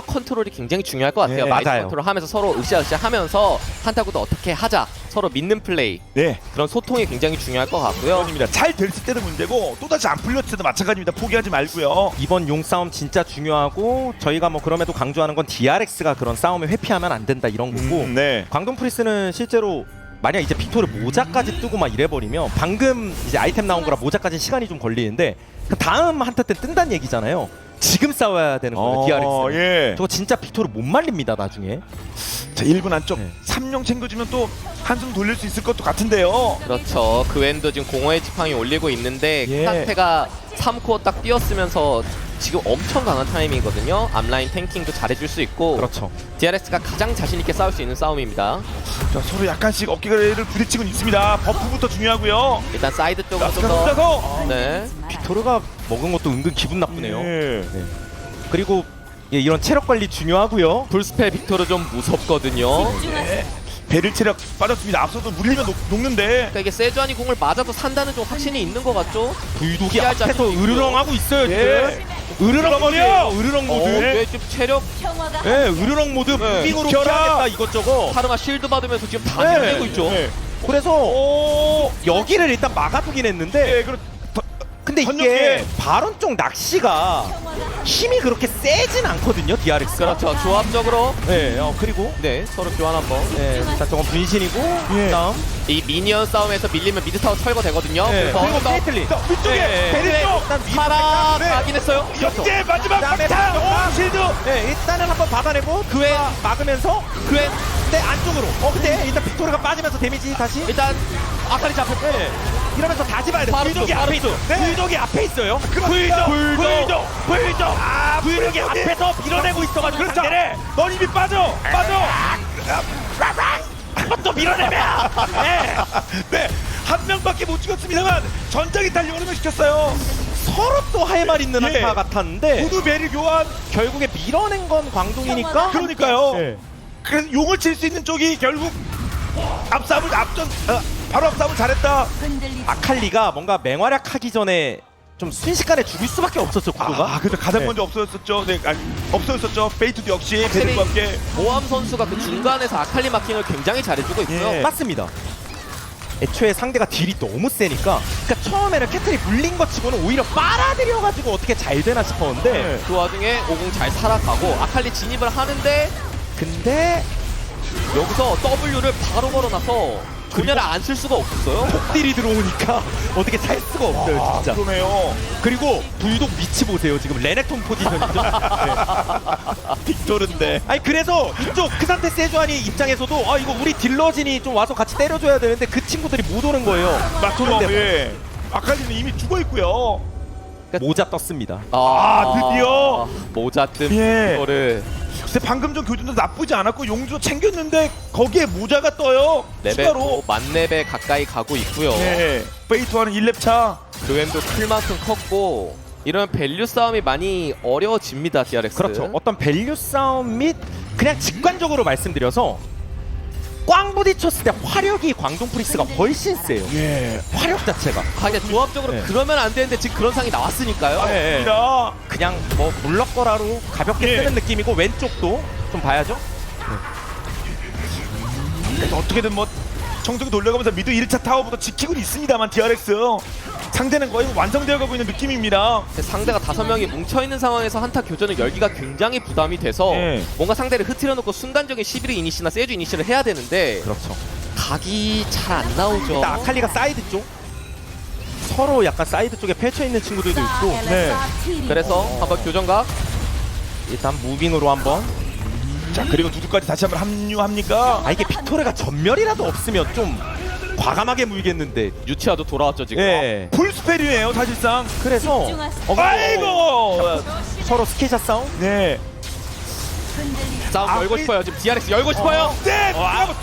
컨트롤이 굉장히 중요할 것 같아요. 네, 마인드 맞아요. 컨트롤하면서 서로 으쌰으쌰하면서 한타구도 어떻게 하자, 서로 믿는 플레이, 네. 그런 소통이 굉장히 중요할 것 같고요. 그렇습니다. 잘 됐을 때도 문제고 또다시 안 풀렸을 때도 마찬가지입니다. 포기하지 말고요. 이번 용 싸움 진짜 중요하고 저희가 뭐 그럼에도 강조하는 건 DRX가 그런 싸움을 회피하면 안 된다 이런 거고 네. 광동 프리스는 실제로 만약 이제 빅토르 모자까지 뜨고 막 이래버리면 방금 이제 아이템 나온 거라 모자까지 시간이 좀 걸리는데 그 다음 한타 때 뜬다는 얘기잖아요. 지금 싸워야 되는 거예요. DRX. 예. 저거 진짜 빅토르 못 말립니다 나중에. 자 1분 안쪽 네. 3용 챙겨주면 또 한숨 돌릴 수 있을 것도 같은데요. 그렇죠. 그웬도 지금 공허의 지팡이 올리고 있는데 예. 상태가 3코어 딱 뛰었으면서 지금 엄청 강한 타이밍이거든요. 앞라인 탱킹도 잘해줄 수 있고 그렇죠. DRX가 가장 자신 있게 싸울 수 있는 싸움입니다. 자, 서로 약간씩 어깨를 부딪히고 있습니다. 버프부터 중요하고요. 일단 사이드 쪽으로 라스카 더 혼자서. 네. 빅토르가 먹은 것도 은근 기분 나쁘네요. 예. 그리고 예, 이런 체력 관리 중요하고요. 불스펠 빅토르 좀 무섭거든요. 배를 체력 빠졌습니다. 앞서도 물리면 녹는데. 그러니까 이게 세주안이 공을 맞아도 산다는 좀 확신이 있는 것 같죠? 불독이 피할 앞에서 자신도 으르렁하고 있어요 지금. 예. 으르렁 모드예요. 으르렁 모드. 네. 왜 지금 체력 평화가 예, 으르렁 모드 무빙으로 비켜라. 피하겠다 이것저것. 파르마 실드 받으면서 지금 다 네. 밀리고 있죠. 네. 그래서 오. 여기를 일단 막아두긴 했는데 예, 그렇. 근데 이게 전력에. 바론 쪽 낚시가 힘이 그렇게 세진 않거든요 DRX가. 그렇죠. 조합적으로 네, 그리고 네 서로 교환 한번. 네, 일단 저건 분신이고 예. 다음 이 미니언 싸움에서 밀리면 미드타워 철거되거든요. 네. 그래서 그리고 또 페이틀리 자, 위쪽에 네. 배를 쪽. 일단 위로 파라 네. 가긴 했어요. 역제 마지막 그다음에 막타. 박- 실드. 네, 일단은 한번 받아내고 그에 막으면서 그엔 네 안쪽으로. 근데 일단 빅토르가 빠지면서 데미지 다시. 일단 아카리 잡혔고 네. 이러면서 다시 봐야 돼. 바로 불독이 또, 앞에 바로 있어. 또. 불독이 앞에 있어요. 불독. 불독. 아, 불독이 앞에서 밀어내고 있어가지고 그렇죠. 상대를 넌 이미 빠져. 한번 더 밀어내면. 네. 네. 한 명밖에 못 찍었습니다만 전장이 달려오는 시켰어요. 서로 또 할 말 있는 예. 한타 같았는데 모두 배를 교환. 결국에 밀어낸 건 광동이니까. 그러니까요. 네. 그래서 용을 칠 수 있는 쪽이 결국 바로 앞싸움을 잘했다. 흔들리지 아칼리가 뭔가 맹활약하기 전에 좀 순식간에 죽일 수밖에 없었죠 구도가. 그래서 가장 네. 먼저 없어졌었죠. 네, 없어졌었죠. 페이트도 역시 확실히 배들과 함께. 모함 선수가 그 중간에서 아칼리 마킹을 굉장히 잘해주고 있고요. 예. 맞습니다. 애초에 상대가 딜이 너무 세니까 그러니까 처음에는 캐틀이 물린 것 치고는 오히려 빨아들여가지고 어떻게 잘 되나 싶었는데 네. 그 와중에 오공 잘 살아가고 아칼리 진입을 하는데 근데 여기서 W를 바로 걸어놔서 그녀를 안 쓸 수가 없었어요. 딜이 들어오니까 어떻게 살 수가 없어요 진짜. 그러네요. 그리고 불독 위치 보세요. 지금 레넥톤 포지션이죠. 빅토르인데. 아니 그래서 이쪽 크산테 세주안이 입장에서도 아 이거 우리 딜러진이 좀 와서 같이 때려줘야 되는데 그 친구들이 못 오는 거예요. 마토로. 근데 예. 아칼리는 이미 죽어 있고요. 모자 떴습니다. 드디어. 모자 뜸 예. 이거를 글쎄 방금 전 교전도 나쁘지 않았고 용주도 챙겼는데 거기에 모자가 떠요. 추가로. 레벨도 만렙에 가까이 가고 있고요. 예. 페이트와는 1렙 차. 그웬도 클만큼 컸고 이런 밸류 싸움이 많이 어려워집니다. DRX. 그렇죠. 어떤 밸류 싸움 및 그냥 직관적으로 말씀드려서 꽝 부딪혔을 때 화력이 광동 프리스가 훨씬 세요. 예. 화력 자체가. 근데 조합적으로 네. 그러면 안 되는데 지금 그런 상이 나왔으니까요. 네. 맞습니다. 그냥 뭐 물럭거라로 가볍게 예. 쓰는 느낌이고 왼쪽도 좀 봐야죠. 그래서 어떻게든 뭐 청정이 돌려가면서 미드 1차 타워부터 지키고 있습니다만 DRX 상대는 거의 완성되어 가고 있는 느낌입니다. 상대가 5명이 뭉쳐있는 상황에서 한타 교전을 열기가 굉장히 부담이 돼서 예. 뭔가 상대를 흐트려놓고 순간적인 11위 이니시나 세주 이니시를 해야 되는데 그렇죠. 각이 잘 안 나오죠. 일단 아칼리가 사이드 쪽 서로 약간 사이드 쪽에 펼쳐 있는 친구들도 있고 네. 그래서 한번 교전각 일단 무빙으로 한번. 자 그리고 두두까지 다시 한번 합류합니까? 아 이게 빅토르가 전멸이라도 없으면 좀 과감하게 물겠는데. 유치아도 돌아왔죠 지금. 예. 풀스펠이에요 사실상. 그래서 아이고. 서로 스킬샷 싸움. 네. 싸움 열고 싶어요. 지금 DRX 열고 싶어요. 네.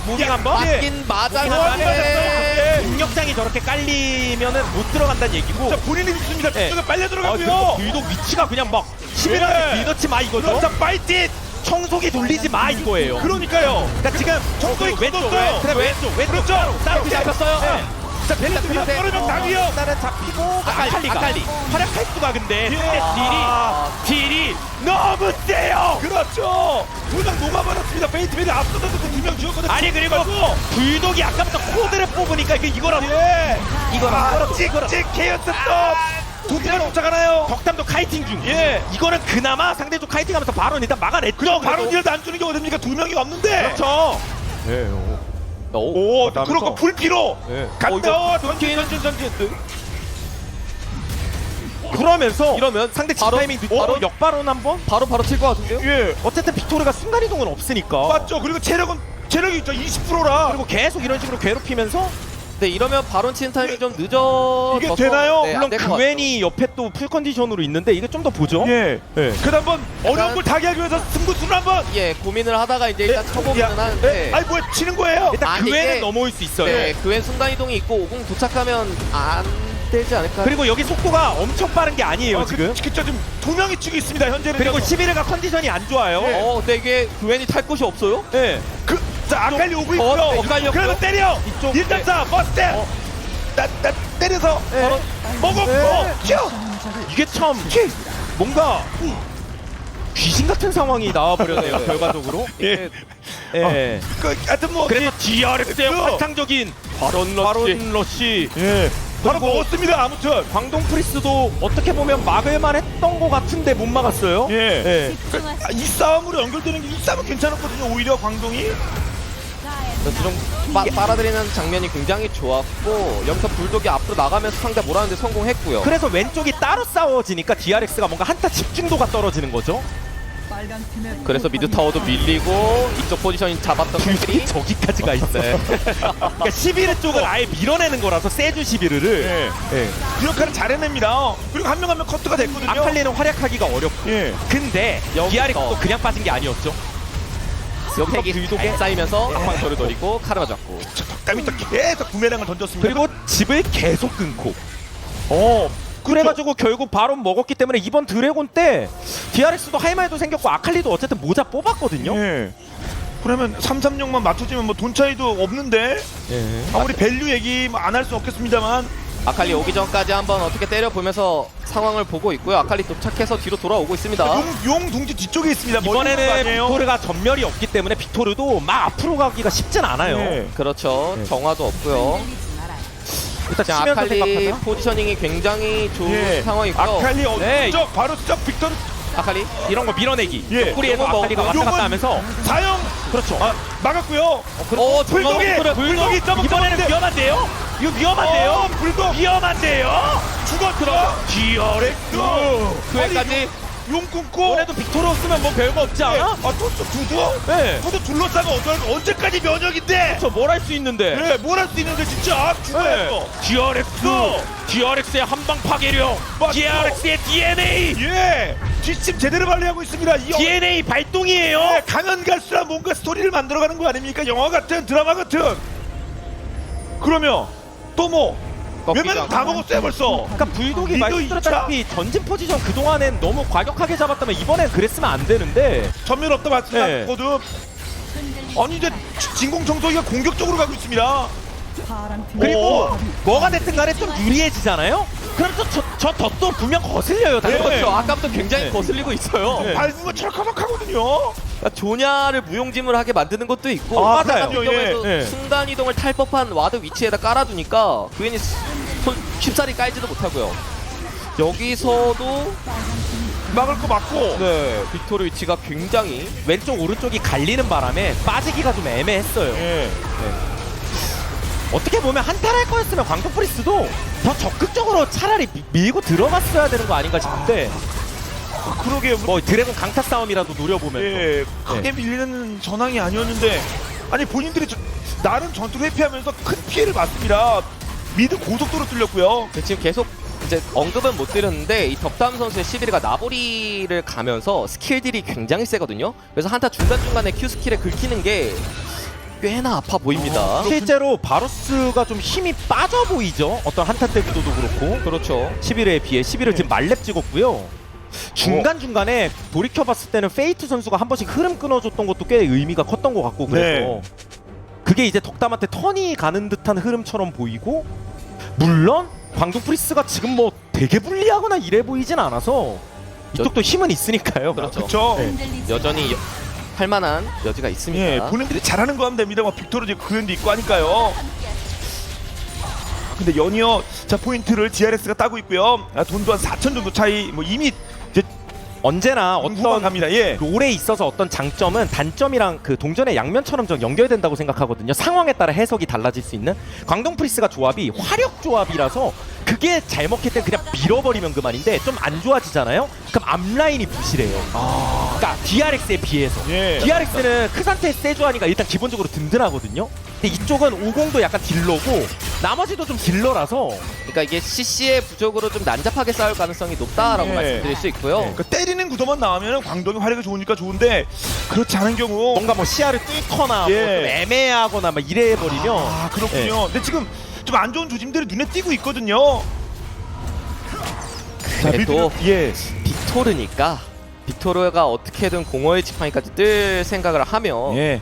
무빙 한번. 맞긴 맞았는데 능력장이 저렇게 깔리면은 못 들어간다는 얘기고. 자 본인이 믿습니다. 네. 뒤쪽에 빨려 그리고 들어가고요. 불독 위치가 그냥 막 예. 치밀하게 밀넣지 마 이거죠. 그렇죠. 파이팅. 청소기 돌리지 마 이거예요. 그러니까요. 그러니까 지금 청소기 왼쪽 걷었어요. 그래 왼쪽 그렇죠. 싸움 잡혔어요. 네. 자 벨라 위로 그런데- 떨어지면 나위요. 일단은 잡히고 아칼리. 활약할 수가 근데 예. 상대 딜이 너무 세요. 그렇죠. 두명 녹아버렸습니다. 페이트벨이 앞서서 두명 죽었거든요. 아니 그리고 불독이 아까부터 코드를 뽑으니까 이거라도 예. 이거라도 찍찍 케어스 톱. 두명 쫓아가나요? 덕담도 카이팅 중. 예. 이거는 그나마 상대 쪽 카이팅하면서 바로 일단 막아냈죠. 그럼 바로 그래도. 딜도 안 주는 게 어딥니까? 두 명이 없는데. 그렇죠. 오, 오, 그렇고 불피로 갔다. 전진. 그러면서 이러면 상대 집 바로- 타이밍 바로- 역발언 한번. 바로 칠 것 같은데요? 예. 어쨌든 빅토르가 순간 이동은 없으니까. 맞죠. 그리고 체력이 있죠. 20%라. 그리고 계속 이런 식으로 괴롭히면서 네, 이러면 바론 치는 타이밍이 좀 늦어져서 이게 되나요? 네, 물론 안될것 같아요. 그웬이 옆에 또 풀 컨디션으로 있는데 이게 좀 더 보죠. 예. 예. 그다음 한번 어려운 걸 타게 하기 위해서 승부수를 한번. 예, 고민을 하다가 이제 일단 쳐보기는 하는데 아니 뭐 치는 거예요? 일단 아니, 그웬은 이게- 넘어올 수 있어요. 네, 그웬 순간 이동이 있고 오공 도착하면 안 되지 않을까? 그리고 여기 속도가 엄청 빠른 게 아니에요 지금. 그쵸 지금 두 명이 치고 있습니다. 현재는. 그리고 11회가 컨디션이 안 좋아요. 근데 이게 그웬이 탈 곳이 없어요? 네. 자 아칼리 오고 있고요. 엇갈렸고요. 그러면 때려. 이쪽- 일단 자 버스. 나 때려서 네. 먹었고 네. 튀어. 이게 참 뭔가 귀신 같은 상황이 나와버렸네요 네. 결과적으로. 예. 예. 하여튼 뭐 그래서 DRX의 그- 환상적인 바론 러시. 예. 바로 그리고- 먹었습니다. 아무튼. 광동 프리스도 어떻게 보면 막을만 했던 것 같은데 못 막았어요. 예. 집중하세요. 이 싸움으로 연결되는 게 이 싸움은 괜찮았거든요. 오히려 광동이. 그래서 좀 빨아들이는 장면이 굉장히 좋았고 여기서 불독이 앞으로 나가면서 상대 몰아내는데 성공했고요. 그래서 왼쪽이 따로 싸워지니까 DRX가 뭔가 한타 집중도가 떨어지는 거죠. 그래서 미드 타워도 밀리고 이쪽 포지션 잡았던 불독이 킬이 저기까지 가 있어요. 그러니까 11회 쪽을 아예 밀어내는 거라서 세주 11회를. 예. 그 역할을 잘해냅니다. 그리고 한 명 한 명 커트가 됐거든요. 아칼리는 활약하기가 어렵고. 예. 근데 DRX도 그냥 빠진 게 아니었죠. 여기서 불독에- 불독에 쌓이면서 악방토를 노리고 카르마 잡고 덕담이 또 계속 구매량을 던졌습니다. 그리고 집을 계속 끊고. 그래가지고 결국 바론 먹었기 때문에 이번 드래곤 때 DRX도 할 말도 생겼고 아칼리도 어쨌든 모자 뽑았거든요. 예. 그러면 336만 맞춰지면 뭐 돈 차이도 없는데 아무리 밸류 얘기 안 할 수 없겠습니다만 아칼리 오기 전까지 한번 어떻게 때려보면서 상황을 보고 있고요. 아칼리 도착해서 뒤로 돌아오고 있습니다. 용 둥지 뒤쪽에 있습니다. 멀리 있는 거 이번에는 아니에요? 빅토르가 전멸이 없기 때문에 빅토르도 막 앞으로 가기가 쉽진 않아요. 예. 그렇죠. 네. 정화도 없고요. 흔들리지 말아요. 일단 자, 치면서 아칼리 생각하자. 포지셔닝이 굉장히 좋은 예. 상황이고요. 아칼리 네. 쪽 바로 쪽 빅토르 아칼리 이런 거 밀어내기. 예. 옆구리에서 요건 뭐- 아칼리가 왔다 요건- 갔다 하면서 사형 그렇죠. 막았고요. 불독이 좀 이번에는 위험한데요? 이거 위험한데요? 불독 위험한데요? 죽었죠. DRX 그에까지 용 끊고 이번에도 빅토르 없으면 뭐 별거 없지 않아? 두두 네. 두두 둘러싸면 언제까지 면역인데? 저 뭘 할 수 있는데? 네, 뭘 할 수 있는데 진짜 죽어요. DRX의 한방 파괴력, 맞죠. DRX의 DNA, 예, 뒷심 제대로 관리하고 있습니다. 이 DNA 발동이에요. 네, 가면 갈수록 뭔가 스토리를 만들어가는 거 아닙니까? 영화 같은 드라마 같은. 그러면 또 뭐? 웬만하면 다 먹었어요 벌써. 그러니까 불독이 리더 말씀드렸다시피 전진 포지션 그 동안엔 너무 과격하게 잡았다면 이번엔 그랬으면 안 되는데. 전면 없다 말씀드렸거든. 흔들리지 아니 이제 진공청소기가 공격적으로 가고 있습니다. 그리고 뭐가 됐든 간에 좀 유리해지잖아요. 그럼 저 덫도 분명 거슬려요. 네. 그렇죠. 아까부터 굉장히 네. 거슬리고 있어요. 네. 밟은 거 철커덕하거든요. 그러니까 조냐를 무용지물하게 만드는 것도 있고 아, 맞아요. 맞아요. 이동에서 예, 예. 순간 이동을 탈 법한 와드 위치에다 깔아두니까 그괜히 쉽사리 깔지도 못하고요. 여기서도 막을 거 맞고. 네, 빅토르 위치가 굉장히 왼쪽 오른쪽이 갈리는 바람에 빠지기가 좀 애매했어요. 예. 어떻게 보면 한타를 할 거였으면 광동 프리스도 더 적극적으로 차라리 밀고 들어갔어야 되는 거 아닌가 싶은데 그러게. 뭐 드래곤 강타 싸움이라도 노려보면서 예, 크게 밀리는 전황이 아니었는데 아니 본인들이 나름 전투를 회피하면서 큰 피해를 봤습니다. 미드 고속도로 뚫렸고요. 지금 계속 이제 언급은 못 드렸는데 이 덕담 선수의 11위가 나보리를 가면서 스킬들이 굉장히 세거든요. 그래서 한타 중간중간에 Q 스킬에 긁히는 게 꽤나 아파 보입니다. 실제로 바로스가 좀 힘이 빠져 보이죠. 어떤 한타 때 구도도 그렇고. 그렇죠. 11회에 비해 11회 지금 말렙 찍었고요. 중간중간에 돌이켜봤을 때는 페이트 선수가 한 번씩 흐름 끊어줬던 것도 꽤 의미가 컸던 것 같고 그래서 네. 그게 이제 덕담한테 턴이 가는 듯한 흐름처럼 보이고 물론 광동 프리스가 지금 뭐 되게 불리하거나 이래 보이진 않아서 이쪽도 힘은 있으니까요. 그렇죠. 그렇죠. 흔들리지 여전히 할 만한 여지가 있습니다. 예, 본인들이 잘하는 거 하면 됩니다. 뭐 빅토르 그랜드 있고 하니까요. 근데 연이어 자 포인트를 DRX가 따고 있고요. 돈도 한 4천 정도 차이. 뭐 이미 이제 언제나 후반 어떤 갑니다. 예. 롤에 있어서 어떤 장점은 단점이랑 그 동전의 양면처럼 좀 연결된다고 생각하거든요. 상황에 따라 해석이 달라질 수 있는 광동 프리스가 조합이 화력 조합이라서 그게 잘 먹힐 땐 그냥 밀어버리면 그만인데 좀 안 좋아지잖아요. 그럼 앞라인이 부실해요. 그러니까 DRX에 비해서 예. DRX는 크산테 세주하니까 일단 기본적으로 든든하거든요. 근데 이쪽은 50도 약간 딜러고 나머지도 좀 딜러라서 그러니까 이게 CC의 부족으로 좀 난잡하게 싸울 가능성이 높다라고 예. 말씀드릴 수 있고요. 그러니까 때리는 구도만 나오면 광동이 화력이 좋으니까 좋은데 그렇지 않은 경우 뭔가 뭐 시야를 뚫거나 예. 뭐 좀 애매하거나 막 이래 버리면 아 그렇군요. 예. 근데 지금 좀 안 좋은 조짐들이 눈에 띄고 있거든요. 자, 그래도 예. 빅토르니까 빅토르가 어떻게든 공허의 지팡이까지 뜰 생각을 하면 예.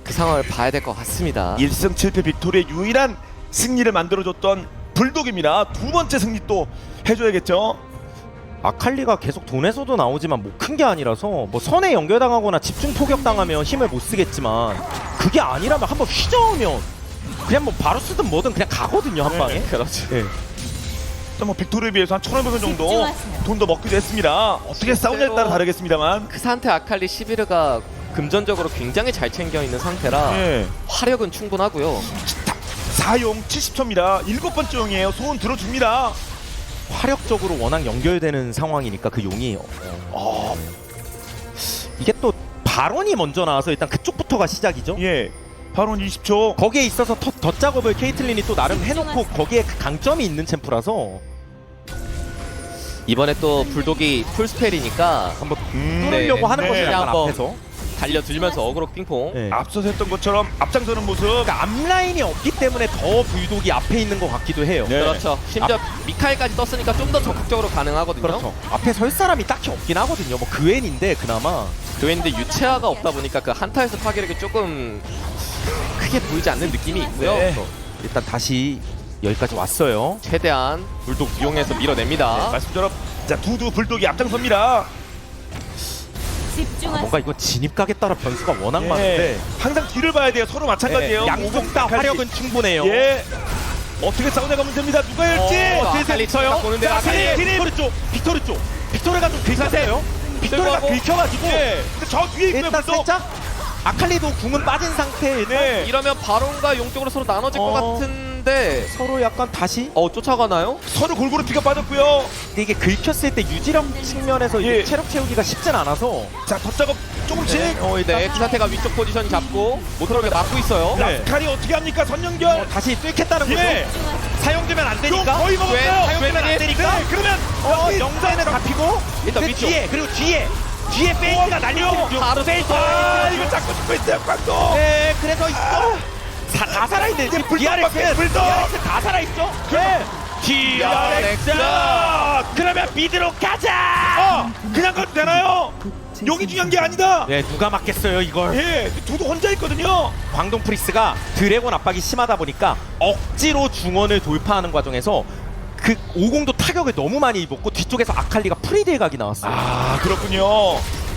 그 상황을 봐야 될 것 같습니다. 1승 7패 빅토리의 유일한 승리를 만들어줬던 불독입니다. 두 번째 승리 또 해줘야겠죠. 아칼리가 계속 돈에서도 나오지만 뭐 큰 게 아니라서 뭐 선에 연결당하거나 집중 포격당하면 힘을 못 쓰겠지만 그게 아니라면 한번 휘저으면 그냥 뭐 바로 쓰든 뭐든 그냥 가거든요 한 방에. 그렇죠. 예. 일단 뭐 빅토리에 비해서 한 1,500원 정도 집중하세요. 돈도 먹기도 했습니다. 어떻게 싸우냐에 따라 다르겠습니다만. 크산테 아칼리 시비르가 금전적으로 굉장히 잘 챙겨 있는 상태라 예. 화력은 충분하고요. 4용 70초입니다. 7번째 용이에요. 소원 들어줍니다. 화력적으로 워낙 연결되는 상황이니까 그 용이 이게 또 발언이 먼저 나와서 일단 그쪽부터가 시작이죠. 예. 바로 20초. 거기에 있어서 덧 작업을 케이틀린이 또 나름 해놓고 거기에 그 강점이 있는 챔프라서 이번에 또 불독이 풀스펠이니까 한번 음, 뚫으려고 네. 하는 네. 거죠 약간 한번 앞에서. 달려들면서 어그로 핑퐁. 예. 앞서서 했던 것처럼 앞장서는 모습. 그러니까 앞라인이 없기 때문에 더 불독이 앞에 있는 것 같기도 해요. 네. 그렇죠. 심지어 미카엘까지 떴으니까 좀 더 적극적으로 가능하거든요. 그렇죠. 앞에 설 사람이 딱히 없긴 하거든요. 뭐 그웬인데 그나마 그런데 유채화가 없다 보니까 그 한타에서 파괴력이 조금 크게 보이지 않는 느낌이 있고요. 네. 그래서 일단 다시 여기까지 왔어요. 최대한 불독 이용해서 밀어냅니다. 말씀처럼 자 두두 불독이 앞장섭니다. 집중하세요. 뭔가 이거 진입각에 따라 변수가 워낙 예. 많은데 항상 뒤를 봐야 돼요. 서로 마찬가지예요. 양쪽 다 화력은 충분해요. 예. 어떻게 싸우냐가 문제입니다. 누가 할지. 아칼리 쳐요. 보는데 아칼리 빅토르 쪽, 빅토르 쪽. 빅토르가 좀 긁혔어요. 빅토르가 들어가고. 긁혀가지고 예. 근데 저 뒤에 있고요. 일단 불독. 살짝 아칼리도 궁은 빠진 상태에 네. 이러면 바론과 용 쪽으로 서로 나눠질 것 같은데 서로 약간 다시 쫓아가나요? 서로 골고루 피가 빠졌고요. 근데 이게 긁혔을 때 유지력 측면에서 예. 이게 체력 채우기가 쉽진 않아서 자 덧작업 조금씩. 네, 기사태가 위쪽 포지션 잡고 모트럭에 막고 있어요. 네. 라스칼이 어떻게 합니까? 선연결. 다시 뚫겠다는 거죠. 예. 사용되면 안 용 되니까. 거의 먹었어요. 사용되면 안 되니까. 네, 그러면 영자에는 잡히고 일단 그 위쪽. 뒤에 그리고 뒤에 페이스가 날리고 바로 페이스. 아 이거 잡고 싶어 있어요. 광동. 네, 그래서 다 살아있네. 이제 불독 DRX 밖에 불독. 다 살아있죠. 네. DRX. 그러면 미드로 가자. 그냥 가도 되나요? 용이 중요한 게 아니다. 네, 누가 맞겠어요 이걸. 예, 두두 혼자 있거든요. 광동 프리스가 드래곤 압박이 심하다 보니까 억지로 중원을 돌파하는 과정에서 그 50도 타격을 너무 많이 입었고 뒤쪽에서 아칼리가 프리딜 각이 나왔어요. 아 그렇군요.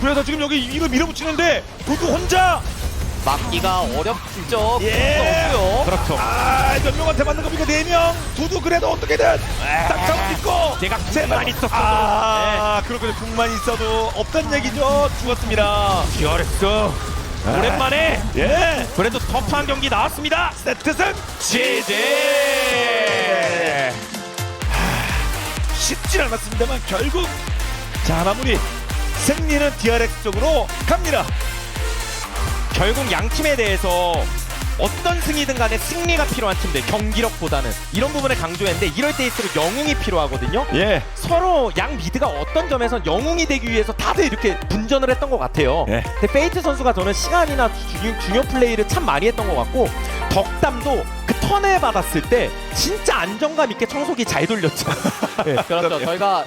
그래서 지금 여기 이거 밀어붙이는데 두두 혼자. 막기가 어렵죠. 예. 없고요. 그렇죠. 몇 명한테 맞는 겁니까? 4명. 두두 그래도 어떻게든 딱 잡고 있고. 제가 궁만 있었어도 그렇군요. 궁만 있어도 없단 얘기죠. 죽었습니다. DRX 오랜만에 예. 그래도 터프한 경기 나왔습니다. 세트승 지지. 쉽진 않았습니다만 결국 자 마무리 승리는 DRX 쪽으로 갑니다. 결국 양 팀에 대해서 어떤 승이든 간에 승리가 필요한 팀들, 경기력보다는 이런 부분을 강조했는데 이럴 때일수록 영웅이 필요하거든요. 예. 서로 양 미드가 어떤 점에선 영웅이 되기 위해서 다들 이렇게 분전을 했던 것 같아요. 예. 근데 페이트 선수가 저는 시간이나 중요 플레이를 참 많이 했던 것 같고 덕담도 그 턴을 받았을 때 진짜 안정감 있게 청소기 잘 돌렸죠. 그렇죠. 저희가